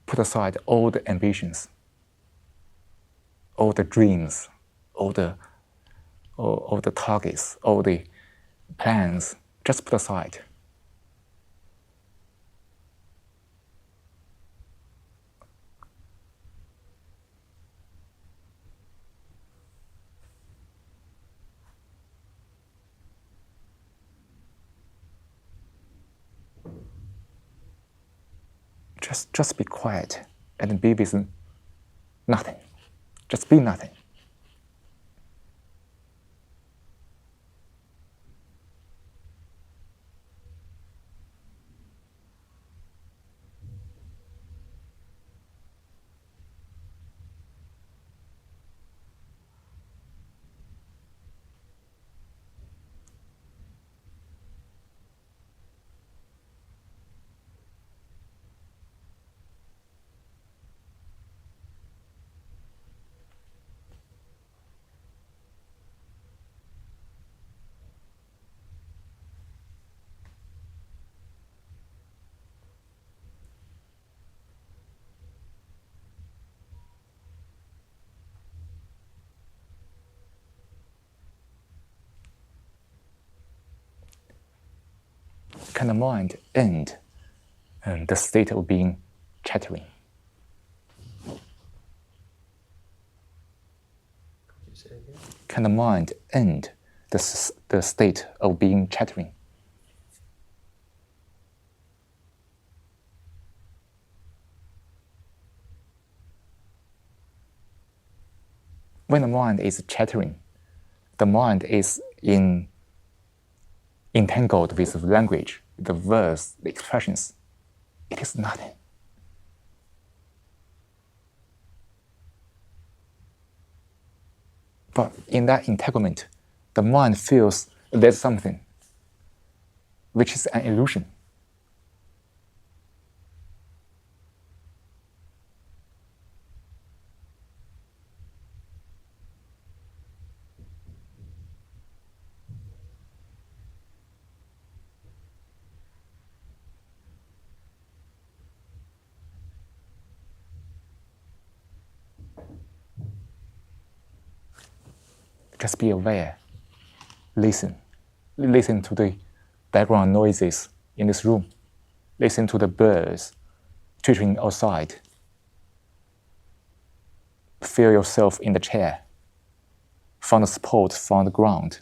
Put aside all the ambitions, all the dreams, all the targets, all the plans. Just put aside. Just be quiet and be with nothing. Just be nothing. Can the mind end the state of being chattering? You say again? Can the mind end the state of being chattering? when the mind is chattering, the mind is entangled with the language, the words, the expressions. It is nothing. But in that entanglement, the mind feels there's something, which is an illusion. Just be aware. Listen. Listen to the background noises in this room. Listen to the birds twittering outside. Feel yourself in the chair. Find a spot, find the ground.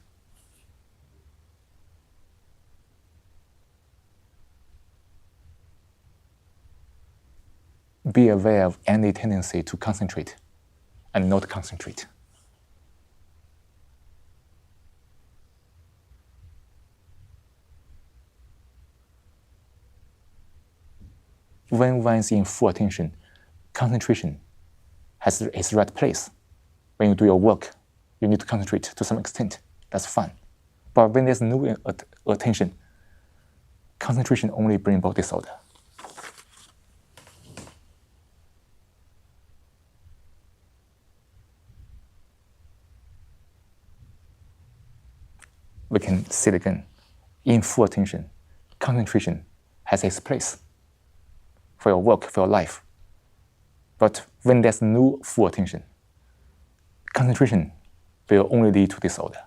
Be aware of any tendency to concentrate and not concentrate. When one is in full attention, concentration has its right place. When you do your work, you need to concentrate to some extent. That's fine. But when there's no attention, concentration only brings about disorder. We can say it again. In full attention, concentration has its place for your work, for your life. But when there's no full attention, concentration will only lead to disorder.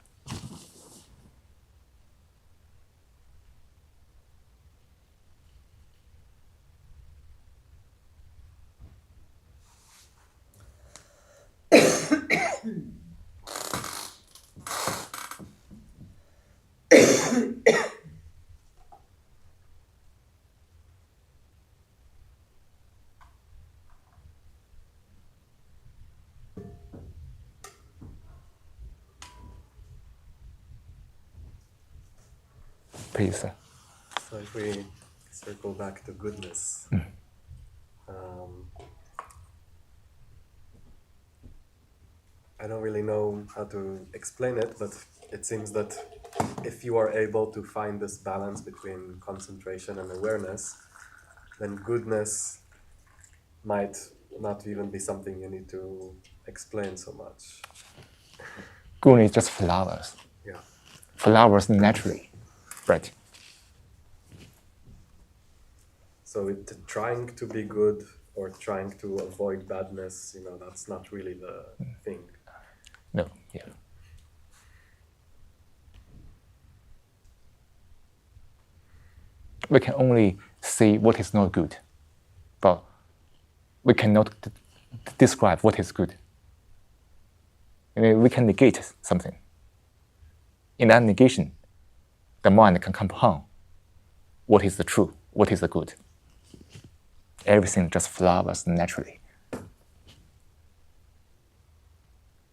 Please, sir. So if we circle back to goodness, I don't really know how to explain it, but it seems that if you are able to find this balance between concentration and awareness, then goodness might not even be something you need to explain so much. Good is just flowers. Yeah. Flowers naturally, right? So trying to be good or trying to avoid badness, that's not really the thing. No, yeah. We can only see what is not good, but we cannot describe what is good. We can negate something. In that negation, the mind can compound what is the true, what is the good. Everything just flowers naturally,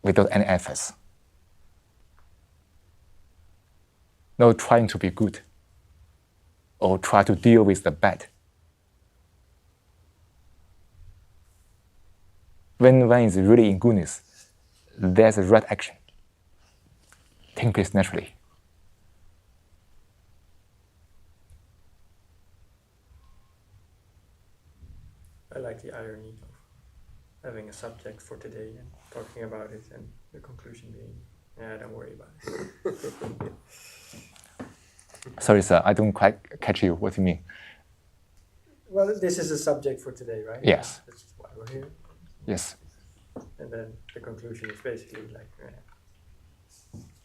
without any efforts. No trying to be good or try to deal with the bad. When one is really in goodness, there's a right action taking place naturally. I like the irony of having a subject for today and talking about it, and the conclusion being, don't worry about it. Sorry, sir, I don't quite catch you. What do you mean? Well, this is a subject for today, right? Yes. That's why we're here. Yes. And then the conclusion is basically like,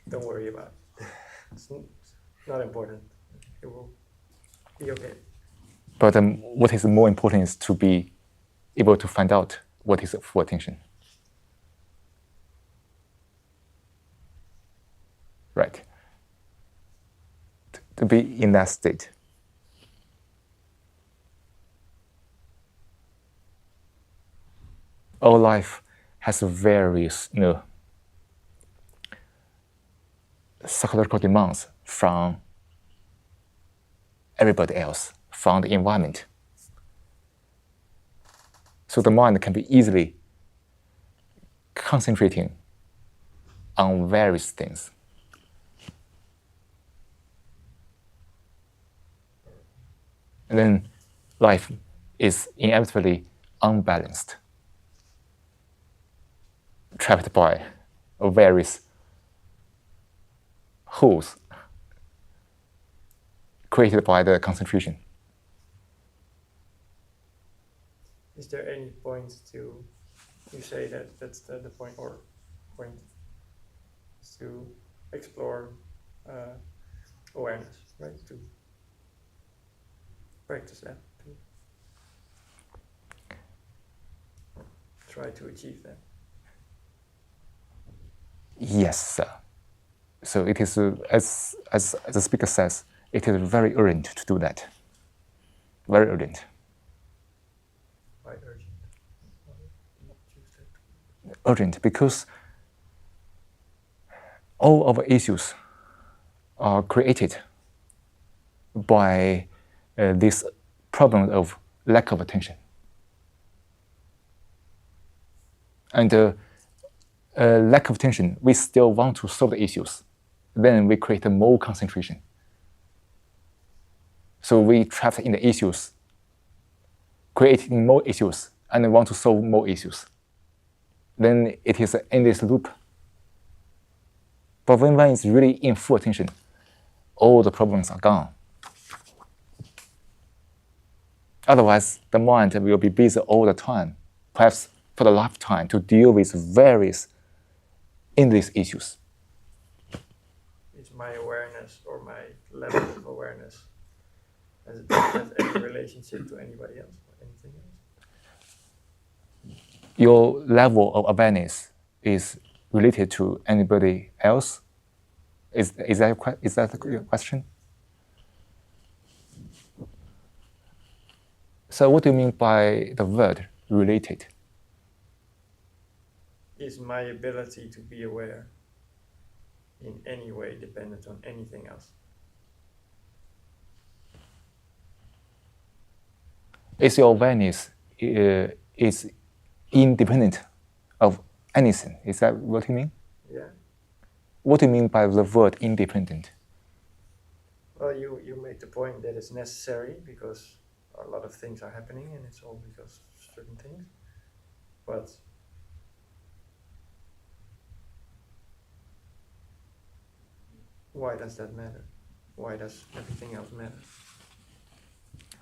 don't worry about it. It's not important. It will be okay. But what is more important is to be able to find out what is full attention. Right. To be in that state. All life has various, psychological demands from everybody else, from the environment. So the mind can be easily concentrating on various things. And then life is inevitably unbalanced, trapped by various holes created by the concentration. Is there any point to, you say that that's the point, or point is to explore awareness, right? To practice that, to try to achieve that. Yes, sir. So it is, as the speaker says, it is very urgent to do that. Very urgent. Why urgent? Why do you choose that? Urgent because all of our issues are created by this problem of lack of attention. And lack of attention, we still want to solve the issues. Then we create more concentration. So we trapped in the issues, creating more issues, and want to solve more issues. Then it is an endless loop. But when one is really in full attention, all the problems are gone. Otherwise, the mind will be busy all the time, perhaps for the lifetime, to deal with various endless issues. Is my awareness or my level of awareness, does it have any relationship to anybody else or anything else? Your level of awareness is related to anybody else? Is that your question? So what do you mean by the word related? Is my ability to be aware in any way dependent on anything else? Is your awareness is independent of anything? Is that what you mean? Yeah. What do you mean by the word independent? Well, you made the point that it's necessary because a lot of things are happening and it's all because of certain things. But why does that matter? Why does everything else matter?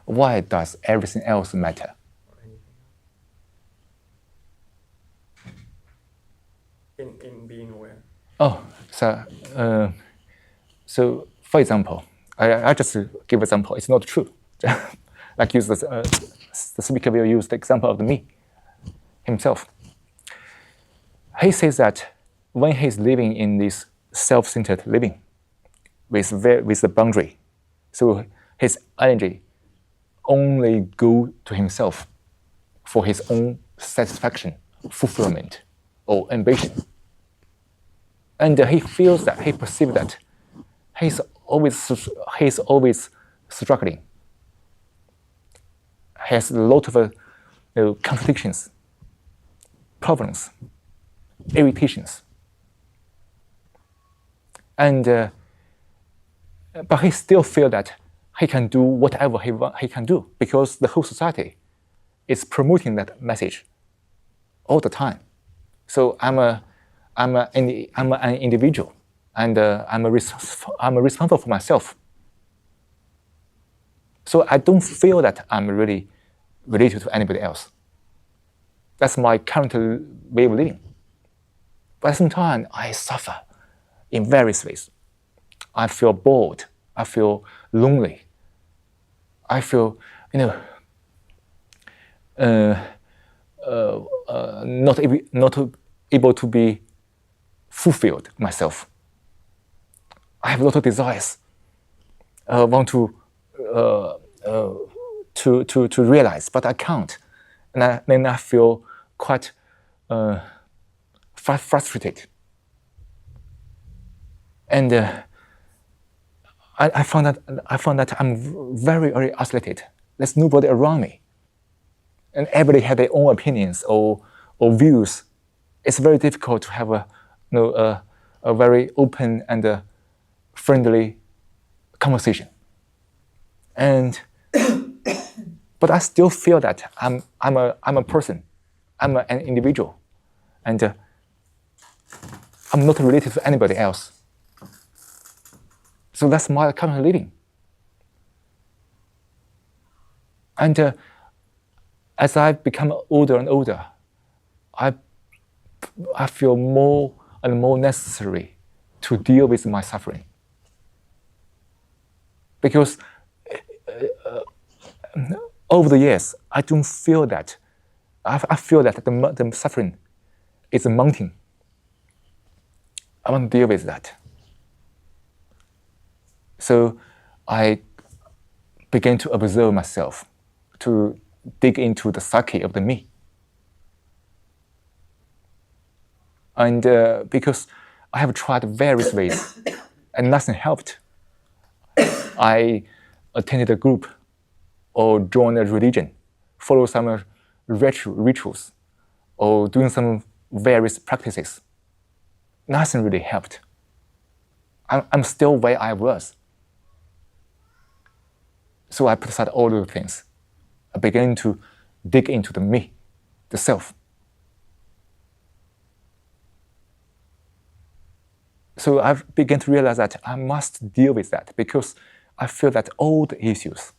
Why does everything else matter? Or anything else? In being aware. Oh, so for example, I just give an example. It's not true. Like the speaker will use the example of me himself. He says that when he's living in this self-centered living with the boundary, so his energy only go to himself for his own satisfaction, fulfillment, or ambition. And he feels that, he perceives that he's always struggling. He has a lot of contradictions, problems, irritations. And but he still feels that he can do whatever he can do because the whole society is promoting that message all the time. So I'm an individual, and I'm responsible for myself. So I don't feel that I'm really related to anybody else. That's my current way of living. But at the same time, I suffer in various ways. I feel bored. I feel lonely. I feel, not able to be fulfilled myself. I have a lot of desires. Want to realize, but I can't. And then I feel quite frustrated. And I found that I'm very, very isolated. There's nobody around me. And everybody has their own opinions or views. It's very difficult to have a very open and friendly conversation. And but I still feel that I'm a person, I'm an individual, and I'm not related to anybody else. So that's my current living. And as I become older and older, I feel more and more necessary to deal with my suffering. Because over the years, I don't feel that. I feel that the suffering is mounting. I want to deal with that. So I began to observe myself, to dig into the psyche of the me. And because I have tried various ways and nothing helped, I attended a group or joined a religion, follow some rituals, or doing some various practices. Nothing really helped. I'm still where I was. So I put aside all those things. I began to dig into the me, the self. So I began to realize that I must deal with that because I feel that all the issues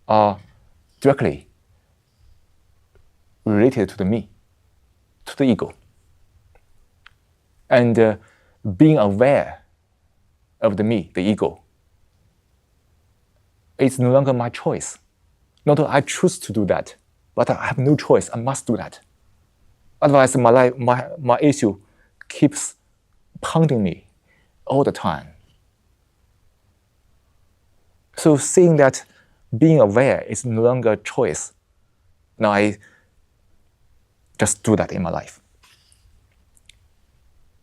are directly related to the me, to the ego. And being aware of the me, the ego, it's no longer my choice. Not that I choose to do that, but I have no choice. I must do that. Otherwise, my issue keeps pounding me all the time. So seeing that being aware is no longer a choice, now I just do that in my life.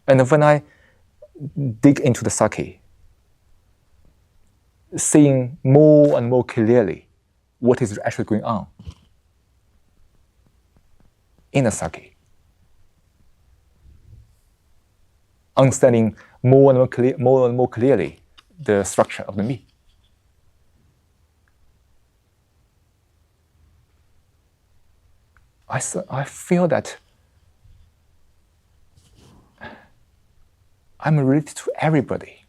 And when I dig into the psyche, seeing more and more clearly what is actually going on in the psyche, understanding more and more clearly the structure of the me. I feel that I'm related to everybody.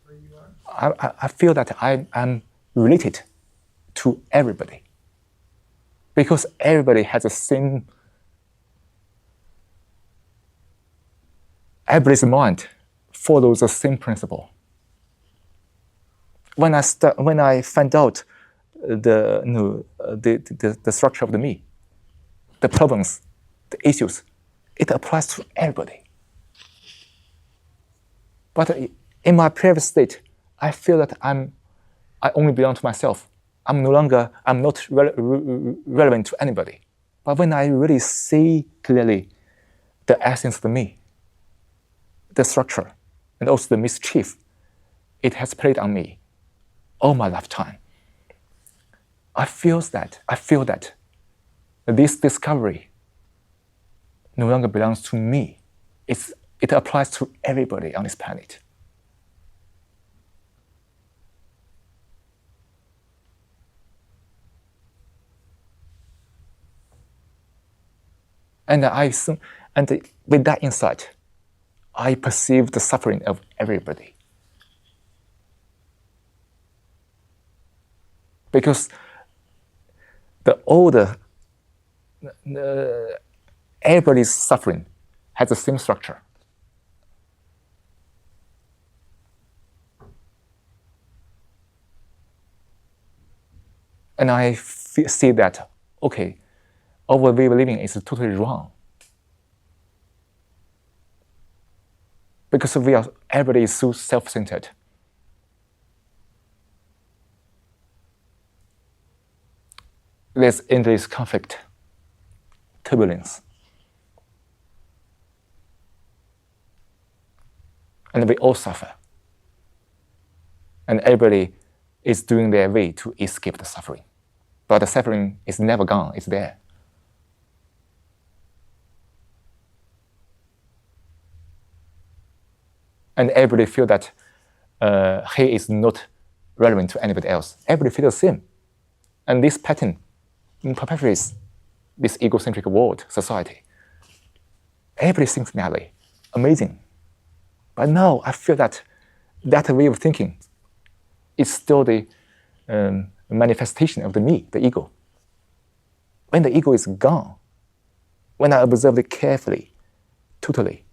Where you are? I feel that I'm related to everybody because everybody has the same. Everybody's mind follows the same principle. When I find out the structure of the me, the problems, the issues, it applies to everybody. But in my previous state, I feel that I only belong to myself. I'm not relevant to anybody. But when I really see clearly the essence of the me, the structure, and also the mischief it has played on me all my lifetime, I feel that this discovery no longer belongs to me. It applies to everybody on this planet. And with that insight, I perceive the suffering of everybody. Because everybody's suffering has the same structure. And I see that, okay, our way of living is totally wrong. Because everybody is so self-centered. There's endless conflict, turbulence. And we all suffer. And everybody is doing their way to escape the suffering. But the suffering is never gone, it's there. And everybody feel that he is not relevant to anybody else. Everybody feels the same. And this pattern perpetuates this egocentric world, society. Everybody thinks that way. Amazing. But now I feel that that way of thinking is still the manifestation of the me, the ego. When the ego is gone, when I observe it carefully, totally,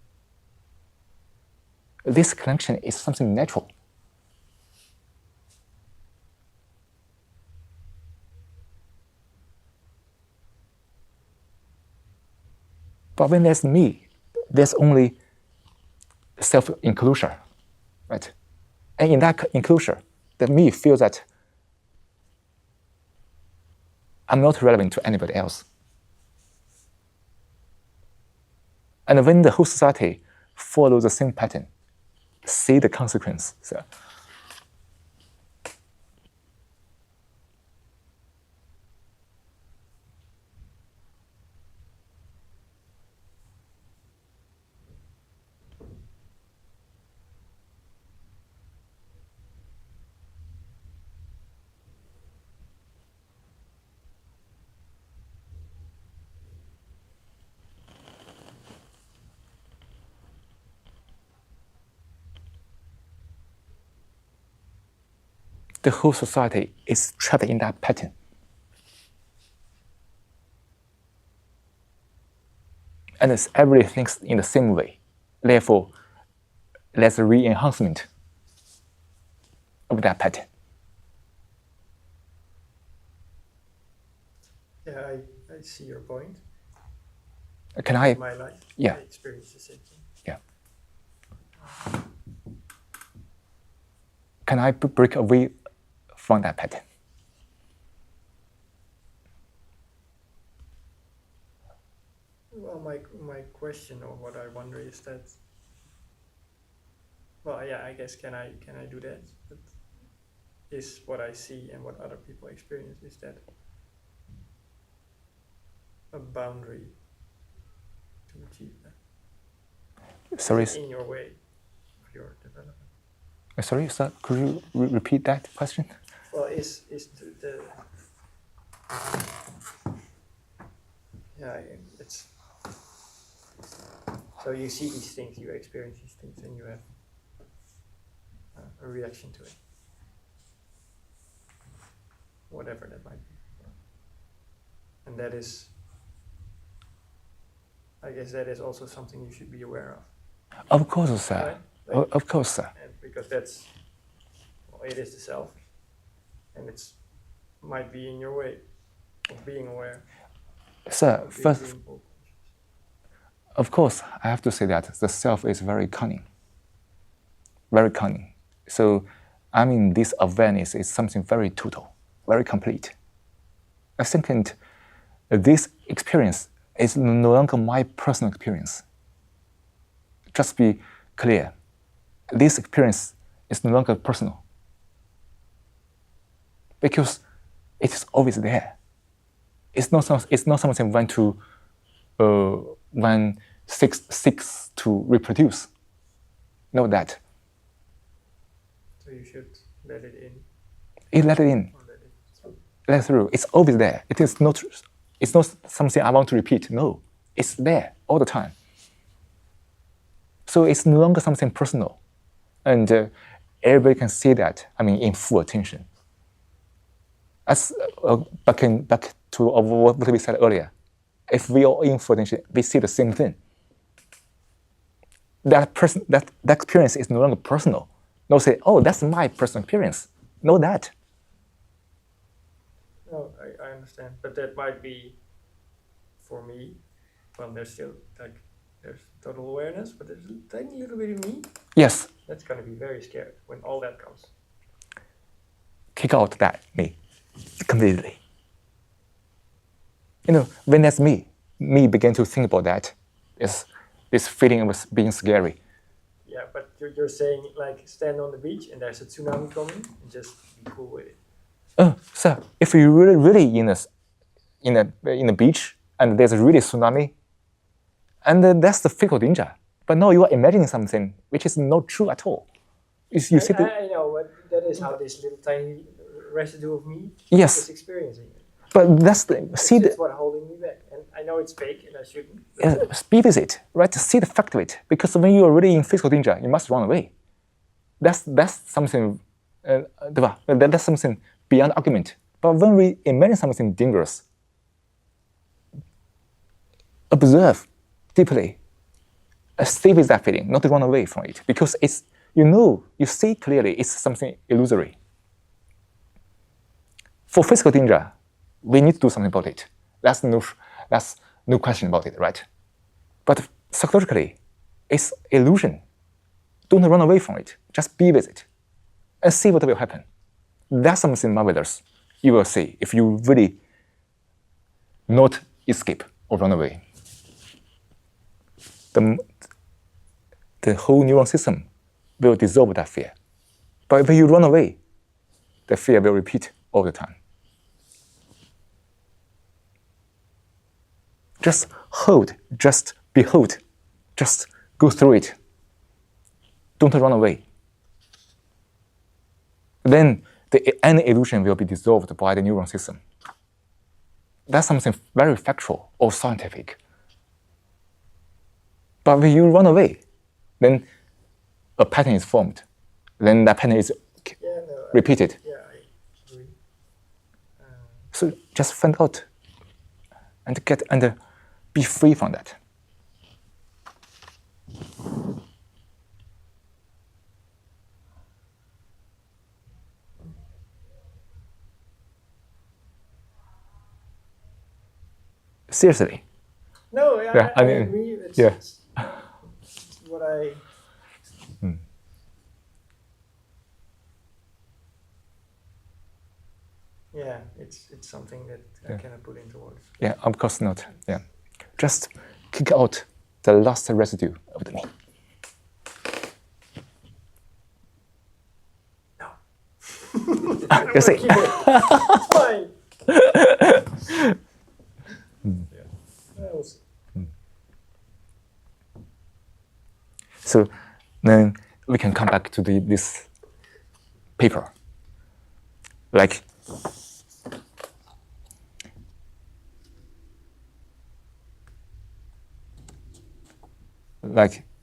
this connection is something natural. But when there's me, there's only self-enclosure, right? And in that enclosure, the me feels that I'm not relevant to anybody else. And when the whole society follows the same pattern, see the consequence. So, the whole society is trapped in that pattern. And everybody thinks in the same way. Therefore, there's a re-enhancement of that pattern. Yeah, I see your point. Can I? In my life, Yeah. I experience the same thing. Yeah. Can I break away from that pattern? Well, my question or what I wonder is that, well, yeah, I guess can I do that? But is what I see and what other people experience, is that a boundary to achieve that? Sorry, In your way of your development. sorry, sir, could you repeat that question? Well, is the yeah, it's so you see these things, you experience these things, and you have a reaction to it, whatever that might be, and that is, I guess, that is also something you should be aware of. Of course, sir. Right? Of course, sir. And because that's, well, it is the self, and it's might be in your way of being aware. Sir, of first, being conscious. of course, I have to say that the self is very cunning. Very cunning. So, I mean, this awareness is something very total, very complete. Second, this experience is no longer my personal experience. Just be clear. This experience is no longer personal. Because it is always there. It's not something one seeks to reproduce. Know that. So you should let it in. It let it in. Or let it through. Let it through. It's always there. It's not something I want to repeat. No, it's there all the time. So it's no longer something personal. And everybody can see that, I mean, in full attention. As back to what we said earlier, if we are in full attention, we see the same thing. That experience is no longer personal. No say, oh, that's my personal experience. Know that. No, I understand, but that might be, for me, well, there's still, like, there's total awareness, but there's a tiny little bit of me. Yes. That's going to be very scared when all that comes. Kick out that me completely. You know, when that's me begin to think about that, this feeling of being scary. Yeah, but you're saying like stand on the beach and there's a tsunami coming and just be cool with it. So if you're really in a beach and there's a really tsunami, and that's the physical danger. But no, you are imagining something which is not true at all. You see I know, but that is how this little tiny residue of me Yes. is experiencing it. but that's the It's see the just what holding me back. And I know it's fake and I shouldn't. be with it, right? See the fact of it, because when you are really in physical danger, you must run away. That's something, that's something beyond argument. But when we imagine something dangerous, observe deeply, stay with that feeling, not to run away from it, because it's you see clearly it's something illusory. For physical danger, we need to do something about it. That's no question about it, right? But psychologically, it's illusion. Don't run away from it. Just be with it and see what will happen. That's something marvelous you will see if you really not escape or run away. The whole neuron system will dissolve that fear. But if you run away, the fear will repeat all the time. Just hold, just behold, just go through it. Don't run away. Then any illusion will be dissolved by the neuron system. That's something very factual or scientific. But when you run away, then a pattern is formed. Then that pattern is repeated. Yeah, I agree. So just find out and get and be free from that. Seriously. No, Yeah, I I mean, agree. yeah. It's what I. Yeah, it's something that I cannot put into words. Yeah, of course not. Yeah. Just kick out the last residue of the me. No. You see? Keep it. Fine. That was- So then we can come back to this paper. Like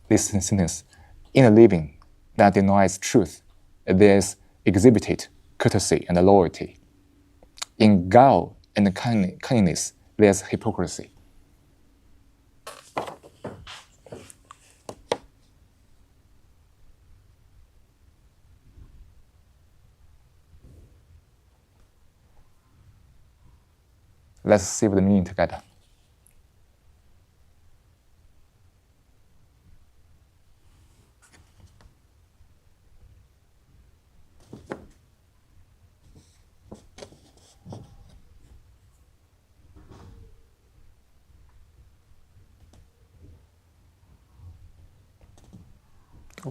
this sentence, in a living that denies truth, there's exhibited courtesy and loyalty. In guile and kindness, there's hypocrisy. Let's see the meaning together.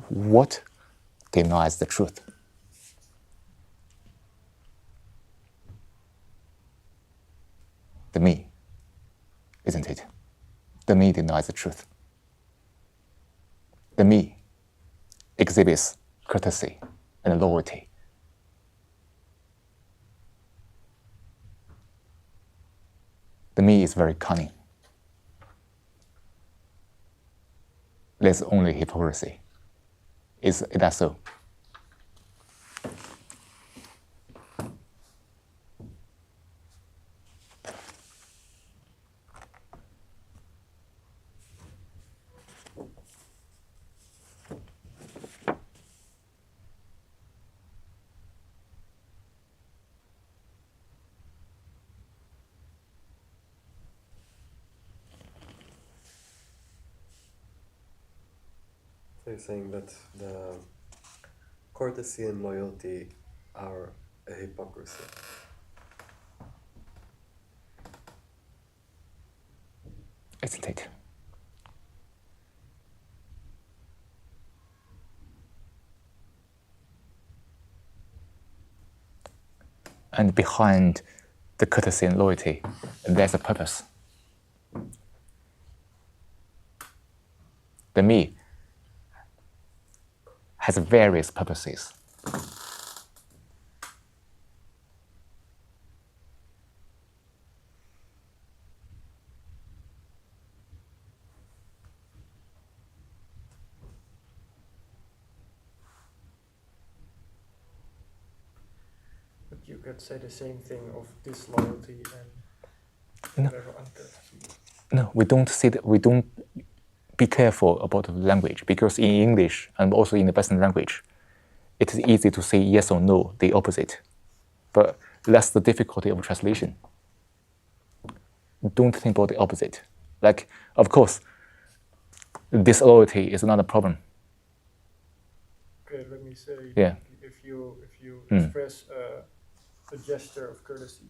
What denies the truth? The me, isn't it? The me denies the truth. The me exhibits courtesy and loyalty. The me is very cunning. There's only hypocrisy. Is that so? So you're saying that the courtesy and loyalty are a hypocrisy. Isn't it? And behind the courtesy and loyalty, there's a purpose. The me has various purposes. But you could say the same thing of disloyalty and No. whatever. No, we don't say that. We don't be careful about the language, because in English and also in the Western language, it is easy to say yes or no, the opposite. But that's the difficulty of translation. Don't think about the opposite. Like, of course, disloyalty is not a problem. Okay, let me say, Yeah. if you Mm. express a gesture of courtesy,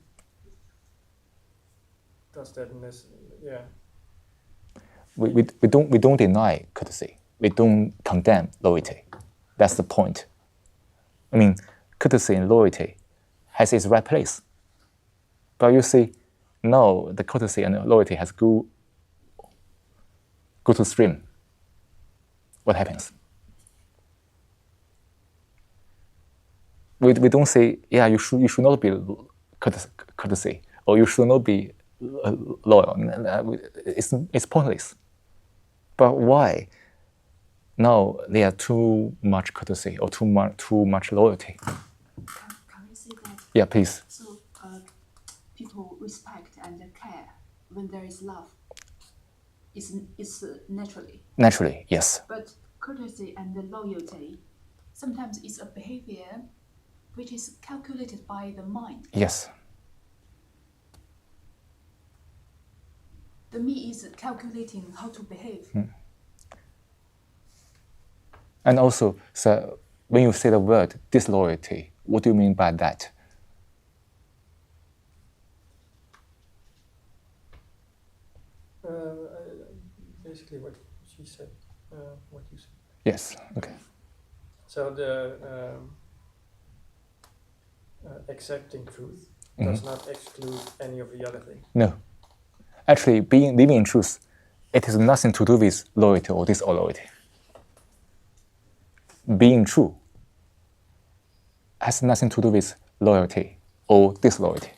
does that yeah. We don't deny courtesy. We don't condemn loyalty. That's the point. I mean, courtesy and loyalty has its right place. But you see, now the courtesy and loyalty has go to stream. What happens? We don't say, yeah, you should not be courtesy, or you should not be loyal. It's pointless. But why? Now there are too much courtesy or too much loyalty. Can I say that? Yeah, please. So people respect and care when there is love. It's naturally. Naturally, yes. But courtesy and loyalty, sometimes it's a behavior which is calculated by the mind. Yes. The me is calculating how to behave. And also, so when you say the word disloyalty, what do you mean by that? Basically what she said, what you said. Yes. Okay. So the accepting truth does not exclude any of the other things. No. Actually, living in truth, it has nothing to do with loyalty or disloyalty. Being true has nothing to do with loyalty or disloyalty.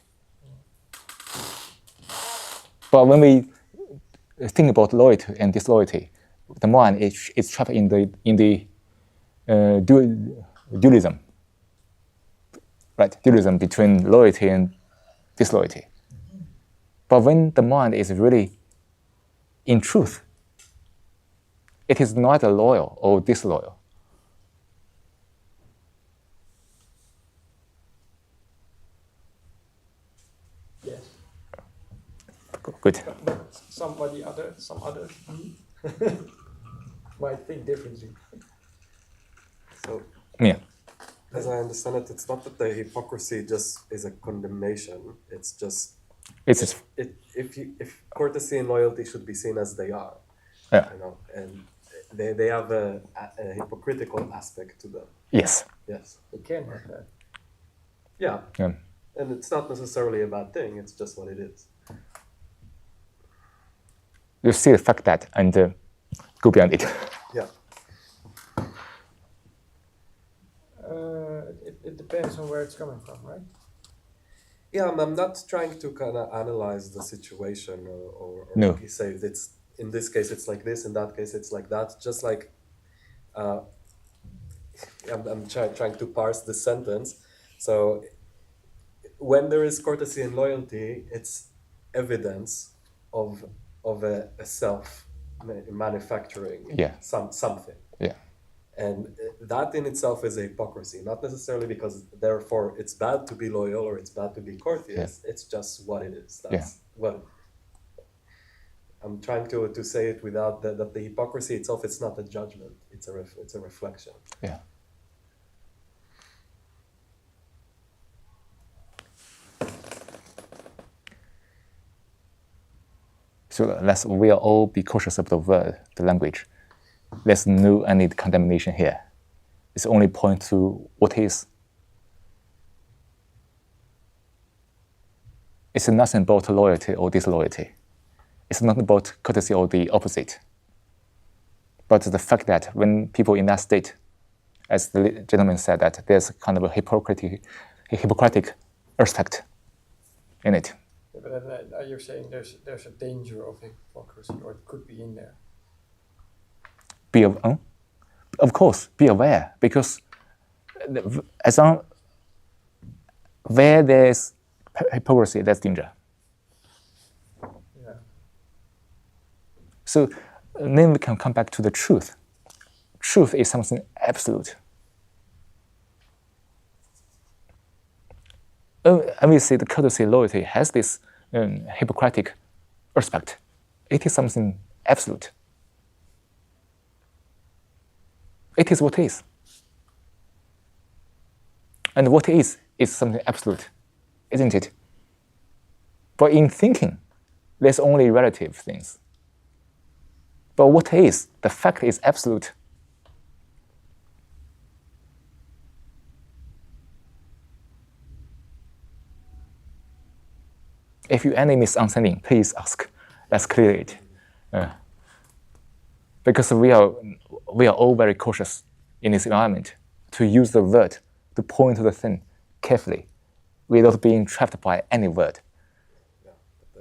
But when we think about loyalty and disloyalty, the mind is trapped in the dualism, right? Dualism between loyalty and disloyalty. But when the mind is really in truth, it is neither loyal or disloyal. Yes. Good. But some others might think differently. So, Yeah. as I understand it, it's not that the hypocrisy just is a condemnation. It's just It's if courtesy and loyalty should be seen as they are, yeah. and they have a hypocritical aspect to them. Yes. Yes. It can have that. Yeah. Yeah. And it's not necessarily a bad thing. It's just what it is. You see the fact that and go beyond it. Yeah. It depends on where it's coming from, right? Yeah, I'm not trying to kind of analyze the situation or No. say it's in this case it's like this, in that case it's like that. Just like I'm trying to parse this sentence. So when there is courtesy and loyalty, it's evidence of a self manufacturing Yeah. something. Yeah. And that in itself is a hypocrisy, not necessarily because therefore it's bad to be loyal or it's bad to be courteous. It's just what it is. That's what I'm trying to say it without that the hypocrisy itself, it's not a judgment. It's a reflection. Yeah. So we'll all be cautious of the word, the language. There's no any condemnation here. It's only point to what is. It's nothing about loyalty or disloyalty. It's not about courtesy or the opposite. But the fact that when people in that state, as the gentleman said, that there's kind of a Hippocratic aspect in it. Yeah, but then are you saying there's a danger of hypocrisy, or it could be in there? Of course, be aware, because as long where there's hypocrisy, there's danger. Yeah. So then we can come back to the truth. Truth is something absolute. And we see the courtesy, loyalty has this Hippocratic aspect. It is something absolute. It is what is. And what is something absolute, isn't it? But in thinking, there's only relative things. But what is, the fact is absolute. If you any misunderstanding, please ask. Let's clear it. Because we are all very cautious in this environment to use the word to point to the thing carefully, without being trapped by any word. Yeah,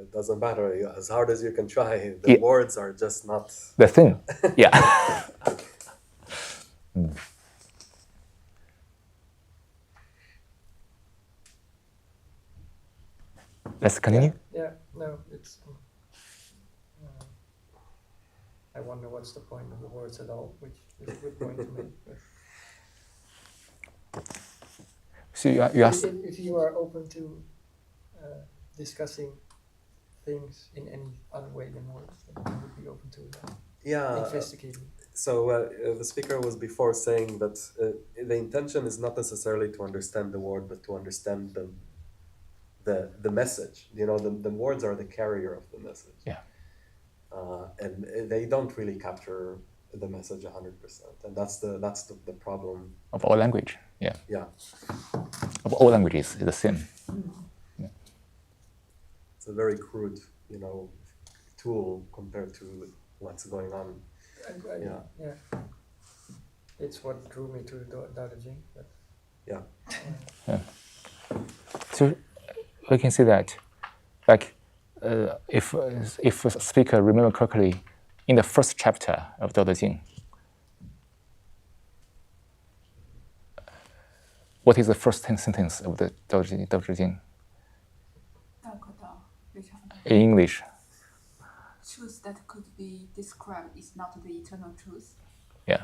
it doesn't matter. As hard as you can try, the words are just not the thing. Yeah. Let's continue. Yeah. No, it's. I wonder what's the point of the words at all, which is a good point to make. So you asked. If you are open to discussing things in any other way than words, then you would be open to investigating. So the speaker was before saying that the intention is not necessarily to understand the word, but to understand the message. You know, the words are the carrier of the message. Yeah. And they don't really capture the message 100%, and that's the problem Of all language. Yeah. Yeah. Of all languages, it's the same. Yeah. It's a very crude, tool compared to what's going on. Yeah. It's what drew me to Dao De Jing. But, Yeah. So we can see that, like, if a speaker remember correctly, in the first chapter of Dao De Jing, what is the first sentence of the Dao De Jing? In English. Truth that could be described is not the eternal truth. Yeah.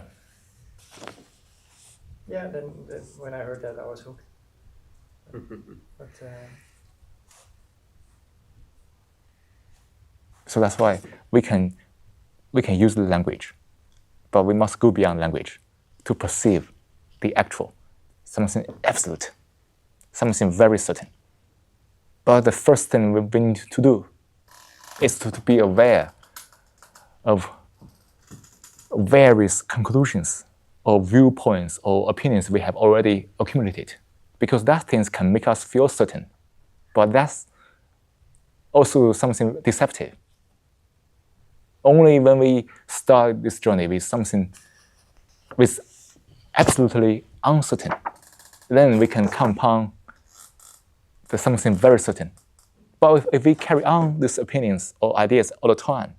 Yeah, then when I heard that, I was hooked. But so that's why we can use the language, but we must go beyond language to perceive the actual, something absolute, something very certain. But the first thing we need to do is to be aware of various conclusions or viewpoints or opinions we have already accumulated, because that things can make us feel certain, but that's also something deceptive. Only when we start this journey with something with absolutely uncertain, then we can compound the something very certain. But if we carry on these opinions or ideas all the time,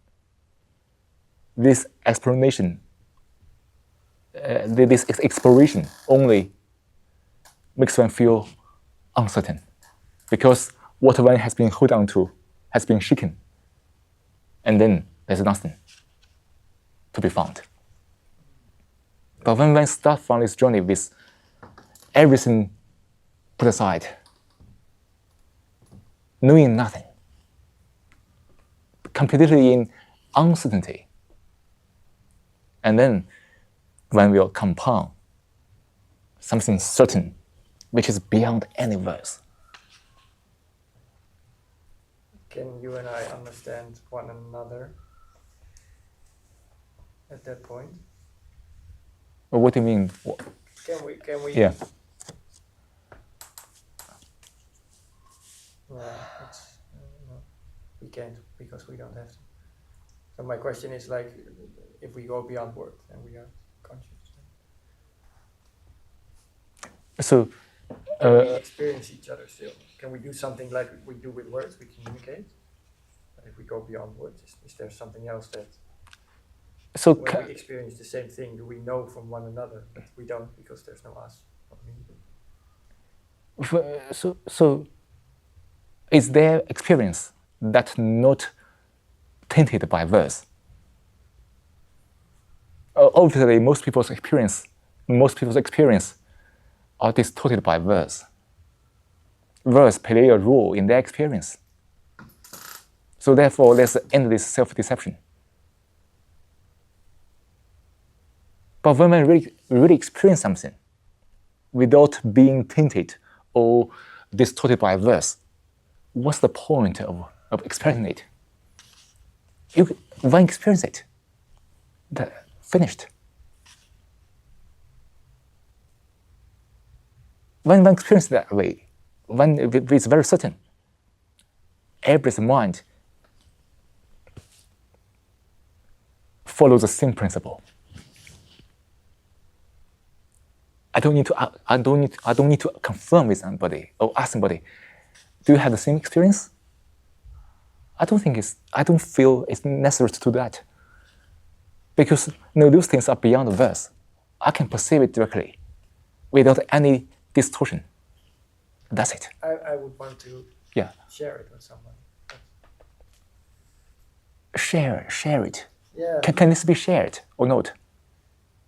this explanation, this exploration only makes one feel uncertain, because what one has been held on to has been shaken, and then there's nothing to be found. But when one starts from this journey with everything put aside, knowing nothing, completely in uncertainty, and then when we'll compound something certain, which is beyond any words. can you and I understand one another at that point? Well, what do you mean? Can we? Yeah. Yeah, can't because we don't have to. So my question is like, if we go beyond words and we are conscious, So, can we experience each other still? Can we do something like we do with words? We communicate. But if we go beyond words, is there something else that so when we experience the same thing, do we know from one another? But we don't because there's no us. Not me. so is there experience that's not tainted by verse? Obviously, most people's experience are distorted by verse. Verse play a role in their experience. So therefore, there's endless self-deception. But when we really experience something without being tainted or distorted by verse, what's the point of experiencing it? When you experience it, finished. When one experiences that way, when it's very certain, everybody's mind follows the same principle. I don't need to confirm with somebody or ask somebody, do you have the same experience? I don't feel it's necessary to do that. Because those things are beyond the verse. I can perceive it directly without any distortion. That's it. I would want to share it with someone. Share it. Yeah. Can this be shared or not?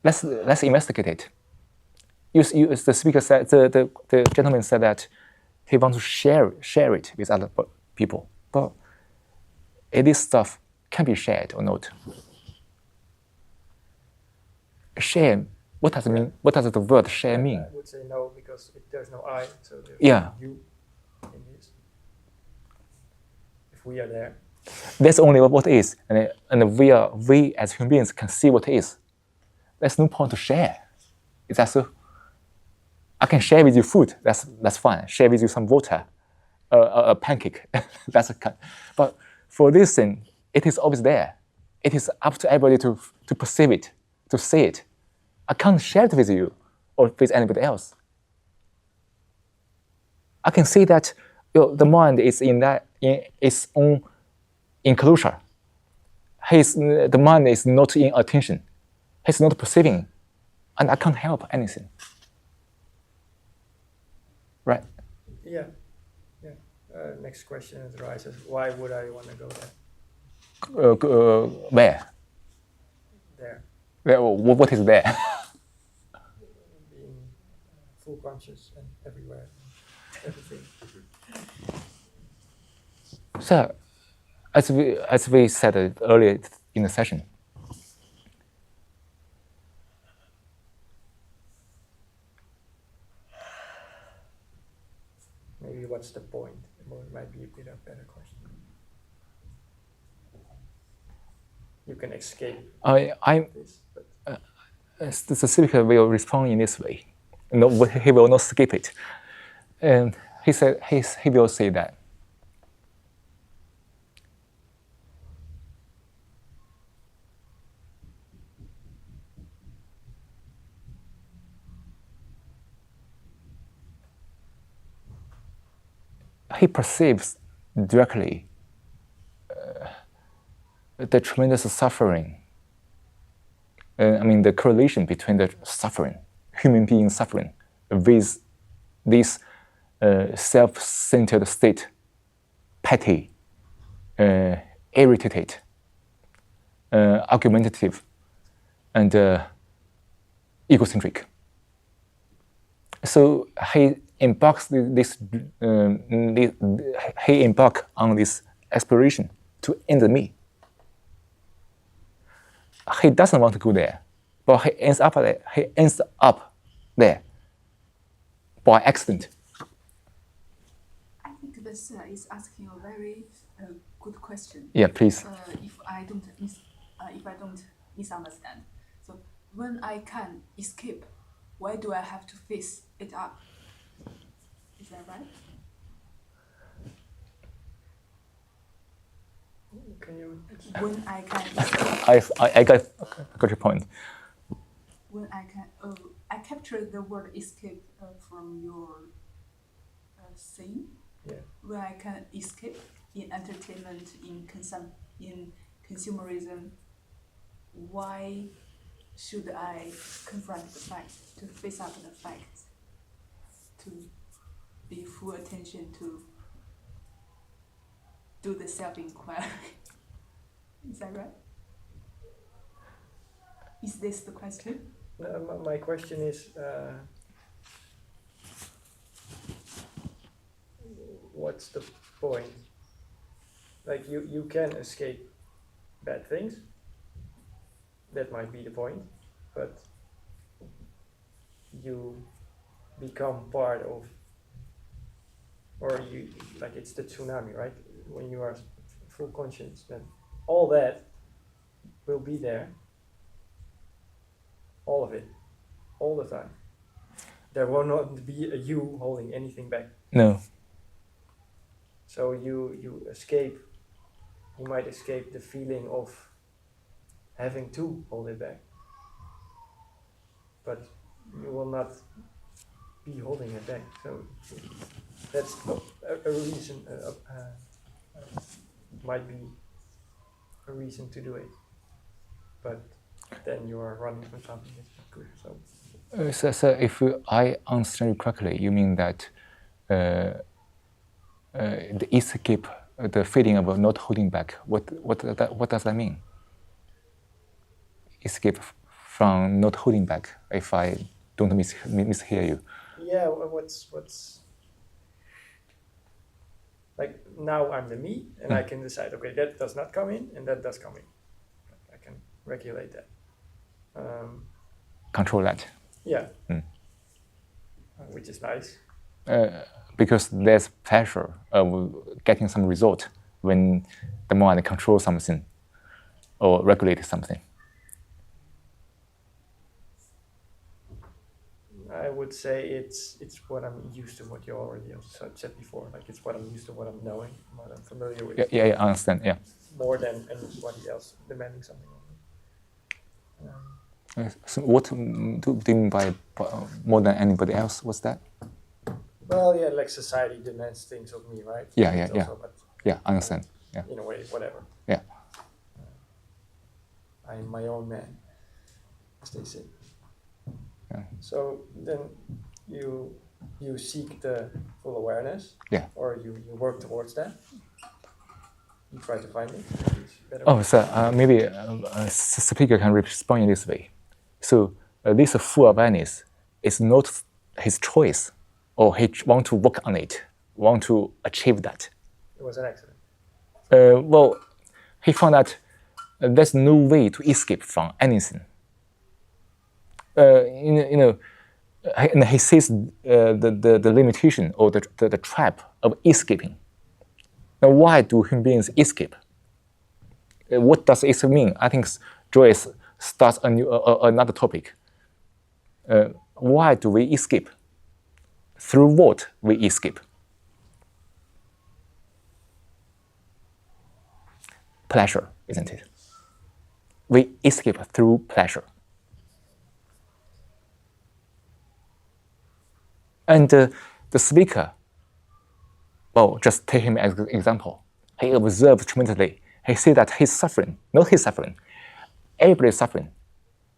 Let's investigate it. The speaker said, the gentleman said that he wants to share it with other people. But this stuff can be shared or not. Share, what does it mean? What does the word share mean? I would say no because there's no I, so there's you in this. If we are there. That's only what is, and we as human beings can see what is. There's no point to share. Is that so? I can share with you food. That's fine. Share with you some water, a pancake. But for this thing, it is always there. It is up to everybody to perceive it, to see it. I can't share it with you or with anybody else. I can see that the mind is in its own enclosure. The mind is not in attention. He's not perceiving, and I can't help anything. Right? Yeah. Next question arises: why would I want to go there? Where? There. What is there? Being full conscious and everywhere, everything. So, as we said earlier in the session, maybe what's the point? It might be a bit of a better question. You can escape this, but the speaker will respond in this way. No, he will not skip it. And he said he will say that he perceives directly the tremendous suffering. The correlation between the suffering, human being suffering, with this self-centered state, petty, irritated, argumentative, and egocentric. So he embarks on this aspiration to end me. He doesn't want to go there, but he ends up there. He ends up there by accident. I think this is asking a very good question. Yeah, please. If I don't misunderstand, so when I can escape, why do I have to face it up? Is that right? Can you? When I can escape, I got your point. when I can, I captured the word escape from your saying. Yeah. When I can escape in entertainment, in consumerism, why should I confront the fact, to face up the facts, to be full attention, to do the self-inquiry? Is that right? Is this the question? My question is, what's the point? Like you can escape bad things. That might be the point, but you become part of, or you, like it's the tsunami, right? When you are full conscious, then all that will be there, all of it, all the time. There will not be a you holding anything back. No. So you escape, you might escape the feeling of having to hold it back, but you will not be holding it back. So that's a reason, might be a reason to do it, but then you are running from something that's not good. So So if I understand you correctly, you mean that the escape, the feeling of not holding back. What does that mean? Escape from not holding back. If I don't mishear you. yeah, what's like now I'm the me, and I can decide, okay, that does not come in, and that does come in. I can regulate that. Control that. Yeah. Which is nice. Because there's pressure of getting some result when the mind controls something or regulates something. I would say it's what I'm used to, what you already said before. Like it's what I'm used to, what I'm knowing, what I'm familiar with. Yeah, I understand. Yeah. More than anybody else demanding something on me. So what do you mean by more than anybody else? What's that? Well, yeah, like society demands things of me, right? Yeah. But Yeah, I understand. Yeah. in a way, whatever. Yeah. I'm my own man, as they say. Yeah. So then you seek the full awareness. Yeah. Or you work towards that. You try to find it. Oh, so maybe a speaker can respond in this way. So this full awareness is not his choice, or he want to work on it, want to achieve that. It was an accident. Well, he found that there's no way to escape from anything. And he sees the limitation or the trap of escaping. Now, why do human beings escape? What does escape mean? I think Joyce starts another topic. Why do we escape? Through what we escape? Pleasure, isn't it? We escape through pleasure. And the speaker, well, just take him as an example. He observed tremendously. He see that his suffering, not his suffering, everybody's suffering,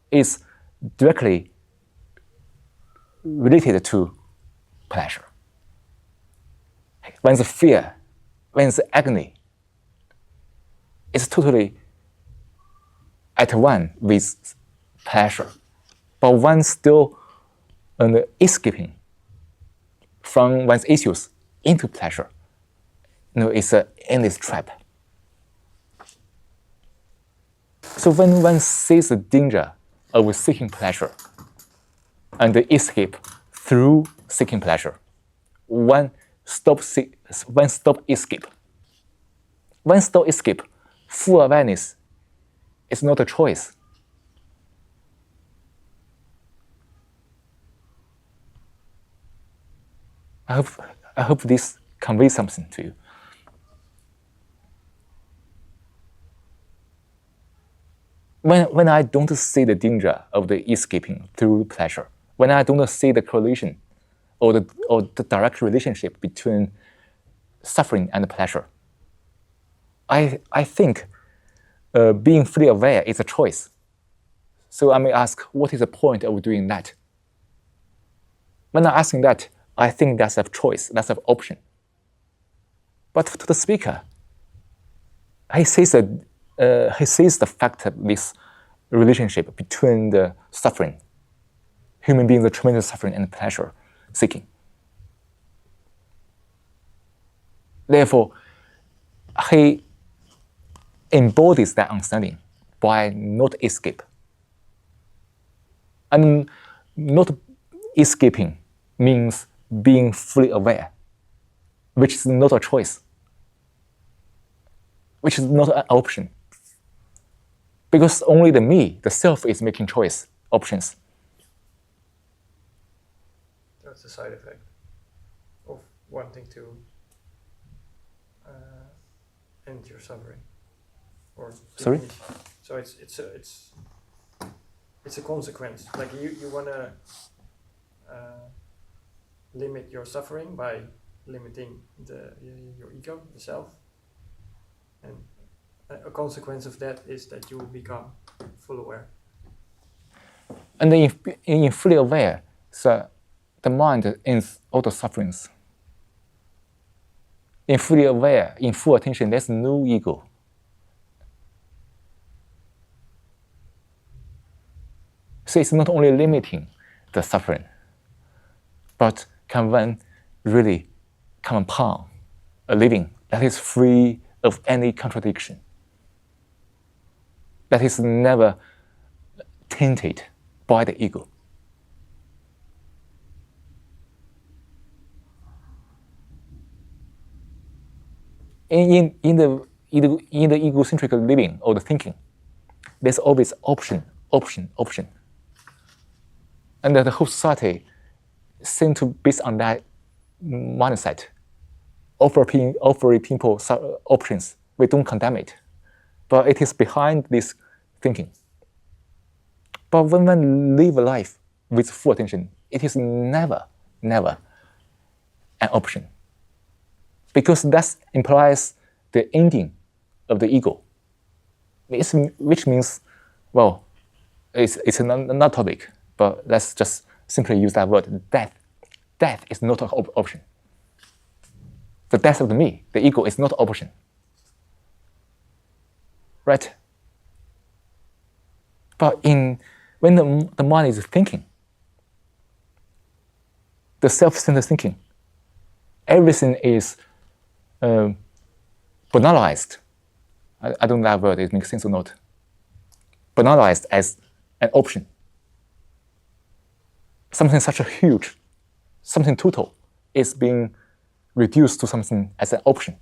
is directly related to pleasure. When the fear, when the agony, it's totally at one with pleasure, but one still escaping from one's issues into pleasure. It's an endless trap. So when one sees the danger of seeking pleasure and escape through seeking pleasure, one stop escape. One stop escape. Full awareness is not a choice. I hope this conveys something to you. when I don't see the danger of the escaping through pleasure, when I don't see the correlation or the direct relationship between suffering and pleasure, I think being fully aware is a choice. So I may ask, what is the point of doing that? When I'm asking that, I think that's a choice, that's an option. But to the speaker, he sees the fact of this relationship between the suffering, human beings, the tremendous suffering and pleasure seeking. Therefore, he embodies that understanding by not escape. And not escaping means being fully aware, which is not a choice, which is not an option. Because only the me, the self, is making choice, options. That's a side effect of wanting to end your suffering. Or Sorry? So it's a consequence. Like you wanna limit your suffering by limiting your ego, the self, and a consequence of that is that you will become full aware. And in fully aware, so the mind ends all the sufferings. In fully aware, in full attention, there's no ego. So it's not only limiting the suffering, but can one really come upon a living that is free of any contradiction, that is never tainted by the ego. In the egocentric living or the thinking, there's always option. And the whole society seems to, based on that mindset, offering people options. We don't condemn it, but it is behind this thinking. But when one live a life with full attention, it is never an option. Because that implies the ending of the ego. Which means, well, it's another topic, but let's just simply use that word, death. Death is not an option. The death of the me, the ego, is not an option. Right? But when the mind is thinking, the self-centered thinking, everything is banalized. I don't know that word, it makes sense or not. Banalized as an option. Something such a huge, something total is being reduced to something as an option.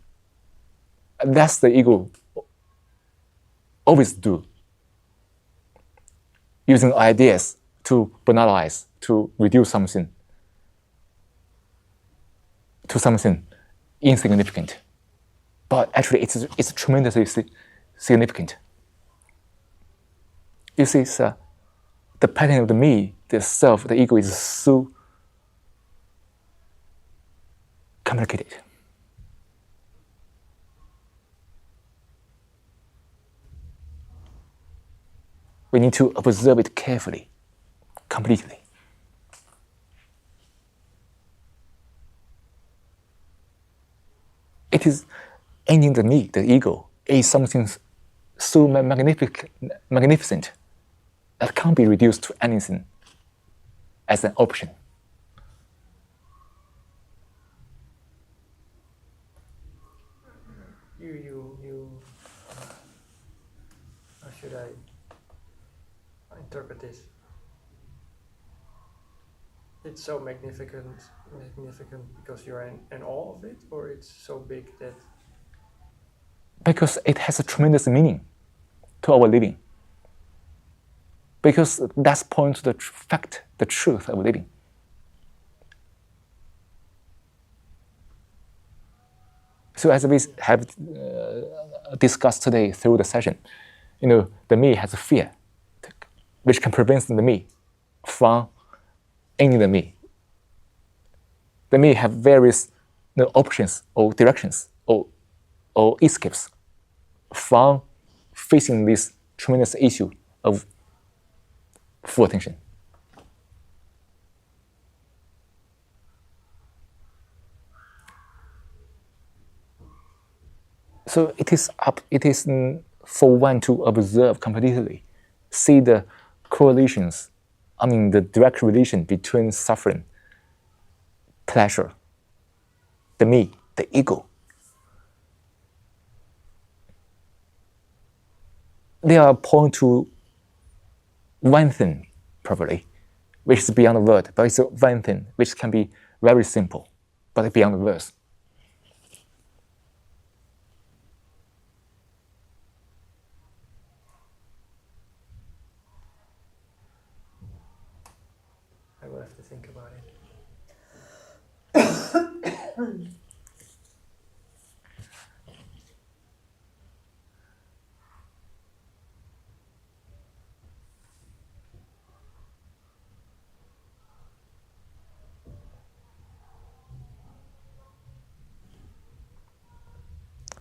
And that's the ego always do. Using ideas to banalize, to reduce something to something insignificant. But actually, it's tremendously significant. You see, the pattern of the me, the self, the ego is so complicated. We need to observe it carefully, completely. It is ending the me, the ego, is something so magnificent that can't be reduced to anything as an option. How should I interpret this? It's so magnificent because you're in awe of it, or it's so big that... Because it has a tremendous meaning to our living. Because that's points to the fact, the truth of living. So as we have discussed today through the session, the me has a fear, which can prevent the me from ending the me. The me have various options or directions or escapes from facing this tremendous issue of full attention. So it is for one to observe completely, see the correlations, the direct relation between suffering, pleasure, the me, the ego. They are point to one thing, probably, which is beyond the word, but it's one thing which can be very simple, but beyond the words. I will have to think about it.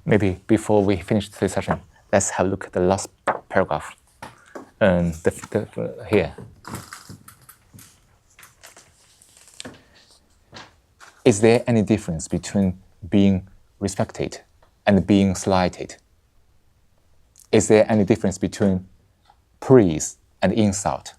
Maybe before we finish this session, let's have a look at the last paragraph. Here. Is there any difference between being respected and being slighted? Is there any difference between praise and insult?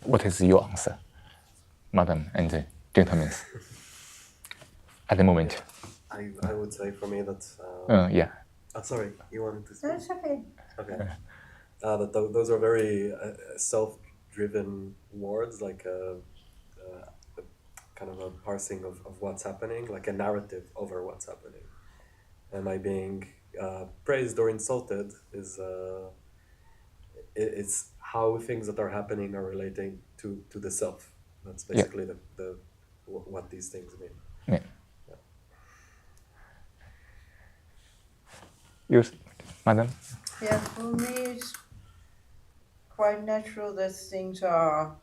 What is your answer, madam and gentlemen, at the moment? I would say for me that. Yeah. Sorry, you wanted to speak? That's okay. Okay. Those are very self-driven words, like a kind of a parsing of what's happening, like a narrative over what's happening. Am I being praised or insulted is it's how things that are happening are relating to the self. That's basically the what these things mean. Yeah. You, madam? Yeah, for me it's quite natural that things are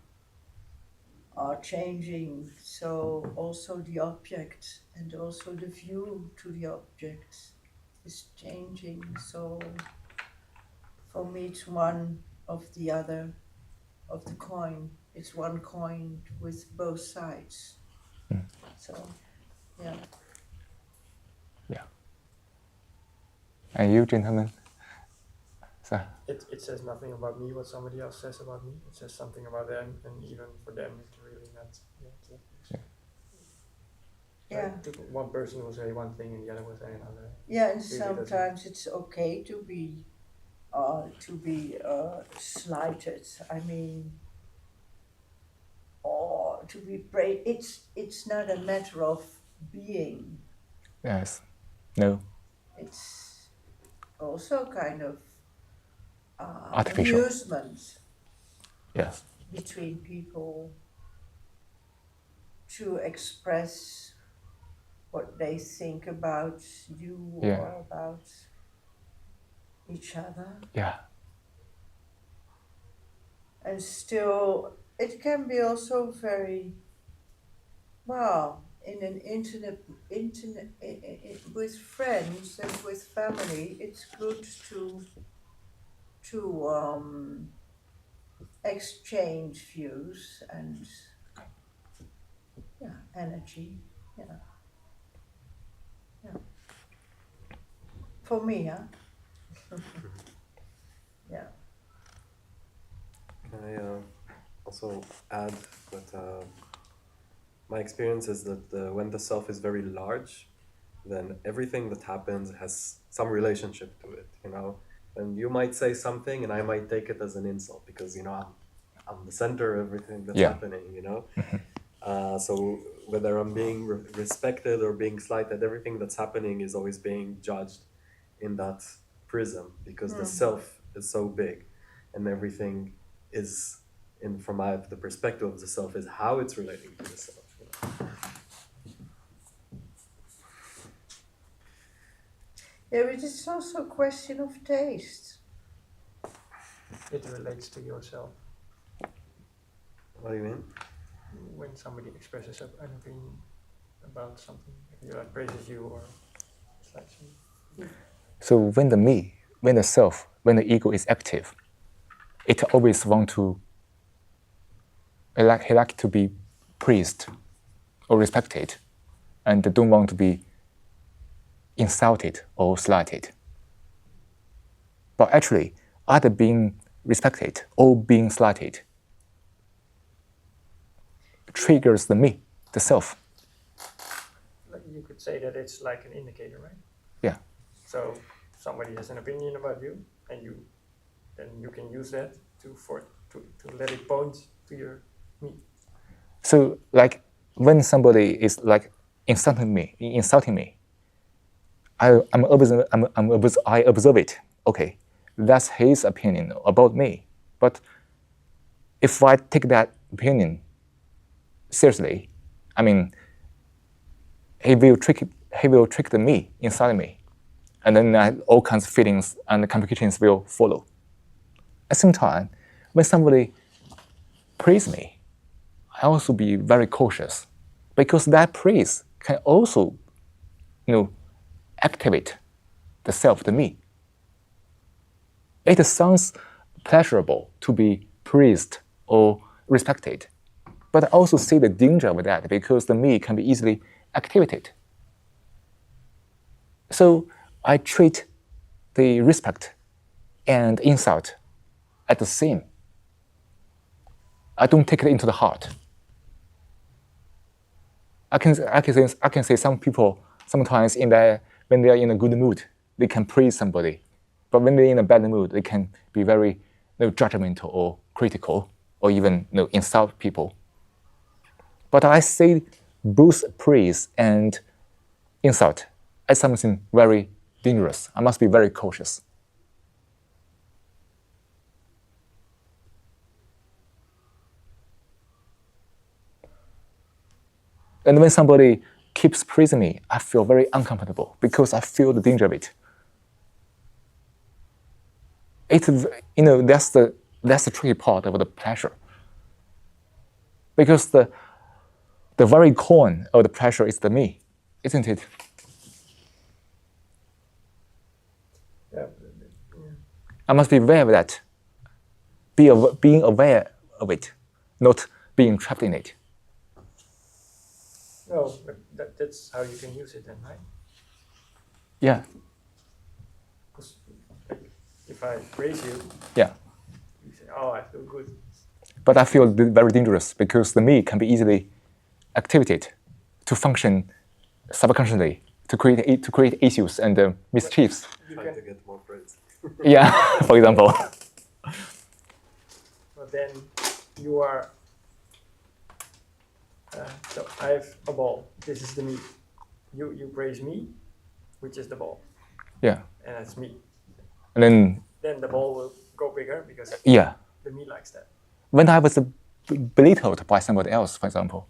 changing. So also the object and also the view to the object is changing. So for me it's one of the other of the coin. It's one coin with both sides. So yeah. Yeah. And you, gentlemen? So, It says nothing about me what somebody else says about me. It says something about them, and even for them, it's really not. Yeah. One person will say one thing and the other will say another. Yeah, and Really sometimes it's okay to be slighted. I mean, or to be praised. It's not a matter of being. yes. No. It's also kind of Artificial. amusement Yes. between people to express what they think about you or about each other. Yeah. And still, it can be also very, well, in an internet with friends and with family, it's good to exchange views and energy. For me, yeah. Can I also add that my experience is that when the self is very large, then everything that happens has some relationship to it, you know. And you might say something, and I might take it as an insult because, you know, I'm the center of everything that's happening, you know. So whether I'm being respected or being slighted, everything that's happening is always being judged in that prism because the self is so big, and everything is, from the perspective of the self, is how it's relating to the self. You know? Yeah, but it's also a question of taste. It relates to yourself. What do you mean? When somebody expresses an opinion about something, if like praises you or dislikes you. So when the me, when the self, when the ego is active, it always he like to be praised or respected, and don't want to be insulted or slighted. But actually, either being respected or being slighted triggers the me, the self. Like you could say that it's like an indicator, right? Yeah. So somebody has an opinion about you, and then you can use that to let it point to your me. So like when somebody is like insulting me, I observe it. Okay, that's his opinion about me. But if I take that opinion seriously, I mean, he will trick the me inside me, and then all kinds of feelings and complications will follow. At the same time, when somebody praises me, I also be very cautious, because that praise can also, activate the self, the me. It sounds pleasurable to be praised or respected, but I also see the danger of that because the me can be easily activated. So I treat the respect and insult as the same. I don't take it into the heart. I can say some people sometimes when they are in a good mood, they can praise somebody, but when they're in a bad mood, they can be very judgmental or critical, or even insult people. But I say both praise and insult as something very dangerous. I must be very cautious. And when somebody keeps praising me, I feel very uncomfortable because I feel the danger of it. It's that's the tricky part of the pleasure. Because the very core of the pleasure is the me, isn't it? Yeah. I must be aware of that. Being aware of it, not being trapped in it. No, but that's how you can use it then, right? Yeah. Because if I praise you, Yeah. you say, "Oh, I feel good." But I feel very dangerous because the me can be easily activated to function subconsciously to create issues and mischiefs. Trying to get more praise. Yeah, for example. But then you are. So I have a ball. This is the me. You praise me, which is the ball, Yeah. and that's me. And then the ball will go bigger because the me likes that. When I was belittled by somebody else, for example,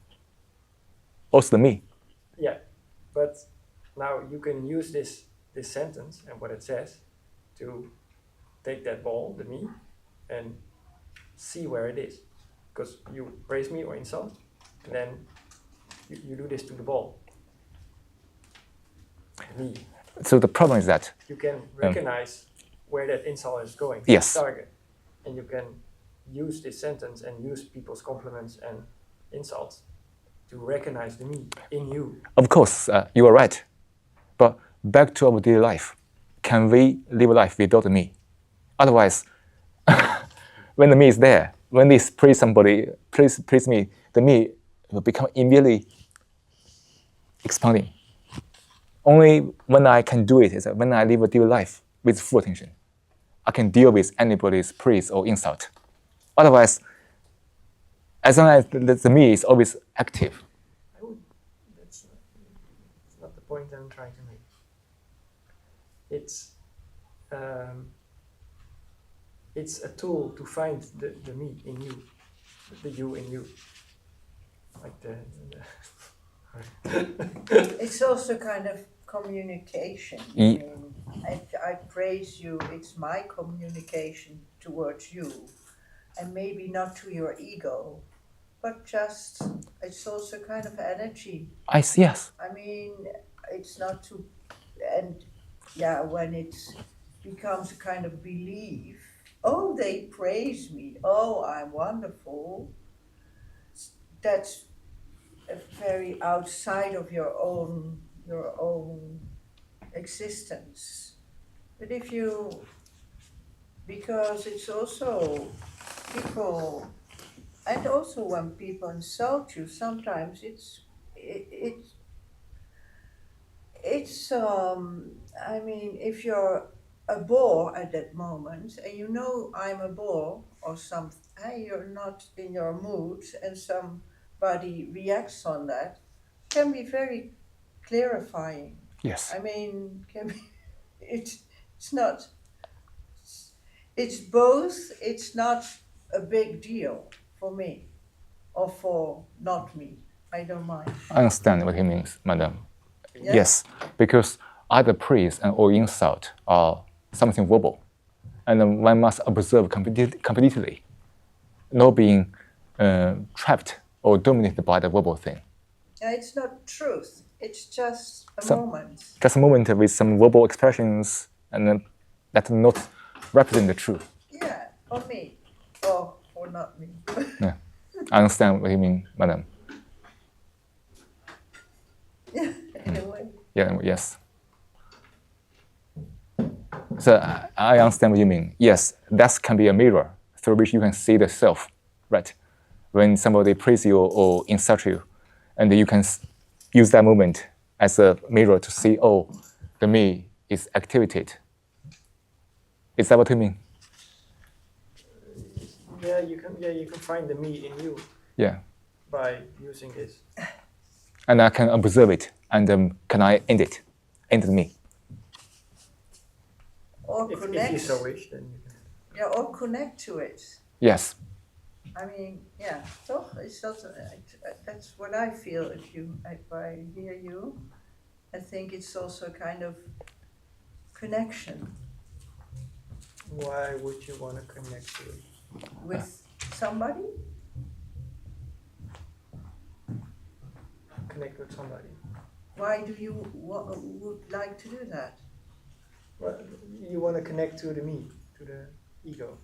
also the me. Yeah, but now you can use this sentence and what it says to take that ball, the me, and see where it is. Because you praise me or insult, and then you do this to the ball. Me. So the problem is that you can recognize where that insult is going. Yes. The target, and you can use this sentence and use people's compliments and insults to recognize the me in you. Of course, you are right. But back to our daily life, can we live a life without the me? Otherwise, when the me is there, when they praise somebody, praise me, the me will become immediately expanding. Only when I can do it is when I live a deep life with full attention. I can deal with anybody's praise or insult. Otherwise, as long as the me is always active. That's not the point I'm trying to make. It's a tool to find the me in you, the you in you. Like It's also kind of communication. I Ye- mean, I praise you, it's my communication towards you. And maybe not to your ego, but just, it's also kind of energy. Yes. I mean, it's not to, and yeah, when it becomes a kind of belief, oh, they praise me, oh, I'm wonderful, that's very outside of your own existence. But if you, because it's also people, and also when people insult you, sometimes it's I mean, if you're a bore at that moment and you know I'm a bore or something, you're not in your mood and somebody reacts on that, can be very clarifying. Yes. I mean, can be, it's not, it's both, it's not a big deal for me or for not me. I don't mind. I understand what he means, madam. Yeah? Yes, because either praise or insult are something verbal, and then one must observe completely, not being trapped or dominated by the verbal thing. Yeah, it's not truth. It's just a Some- moment. Just a moment with some verbal expressions, and then that not represent the truth. Yeah, for me. Or not me. Yeah, I understand what you mean, madam. Yeah, in a way. Yeah, yes. So I understand what you mean. Yes, that can be a mirror through which you can see the self, right? When somebody praise you or insult you, and you can use that moment as a mirror to see, oh, the me is activated. Is that what you mean? Yeah, you can find the me in you Yeah. by using this. And I can observe it, and can I end it? End the me. Or If connect. you so wish, then you can. Yeah, or connect to it. Yes. I mean, yeah, toch? It's not, that's what I feel if I hear you. I think it's also a kind of connection Why would you want to connect to it? with somebody. Connect with somebody. Why do you would like to do that? Well, you want to connect to the me, to the ego.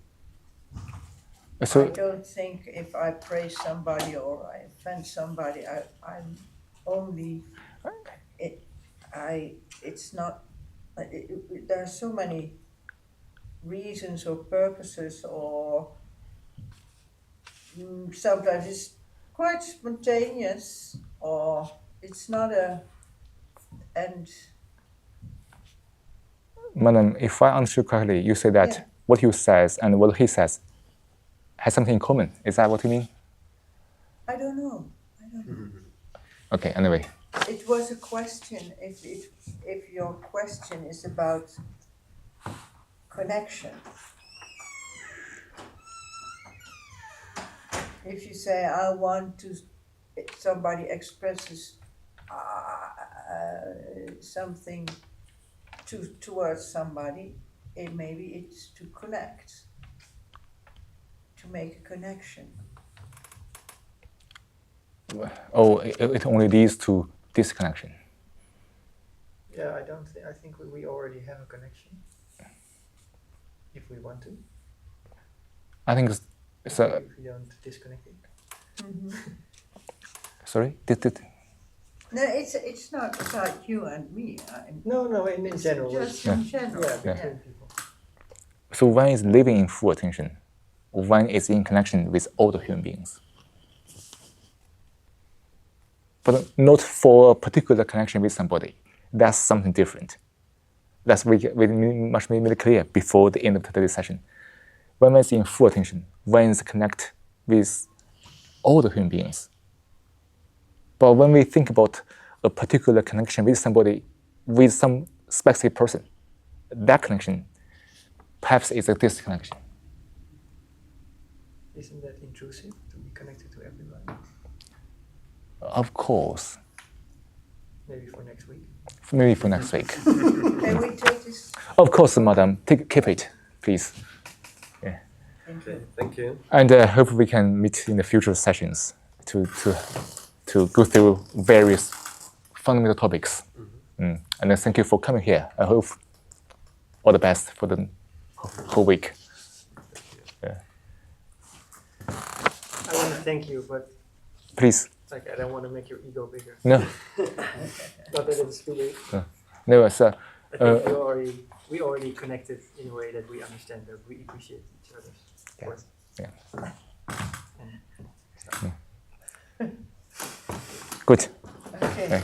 I So don't think if I praise somebody or I offend somebody, I'm only, it's not, there are so many reasons or purposes or sometimes it's quite spontaneous or it's not and madam, if I understood correctly, you say that Yeah. what you says and what he says has something in common. Is that what you mean? I don't know. Okay, anyway. It was a question, if your question is about connection. If you say, I want to, somebody expresses something towards somebody, maybe it's to connect, to make a connection. Oh, it only leads to disconnection. Yeah, I think we already have a connection. If we want to. I think it's If we don't disconnect it. sorry? No, it's not about you and me. No, in general. Just Yeah. in general. Yeah, between people. So one is living in full attention. One is in connection with all the human beings. But not for a particular connection with somebody. That's something different. That's we must make it clear before the end of today's session. When one's in full attention, one's connect with all the human beings. But when we think about a particular connection with somebody, with some specific person, that connection perhaps is a disconnection. Isn't that intrusive to be connected to everybody? Of course. Maybe for next week. Maybe for next week. Can we take this? Of course, madam. Keep it, please. Yeah. Thank you. Okay, thank you. And I hope we can meet in the future sessions to go through various fundamental topics. And then thank you for coming here. I hope all the best for the whole week. Yeah. I want to thank you, but Please. like I don't want to make your ego bigger. No. Not that it's too big. No, sir. I think we already connected in a way that we understand that we appreciate each other's work. Yeah. And stuff. Good. Okay.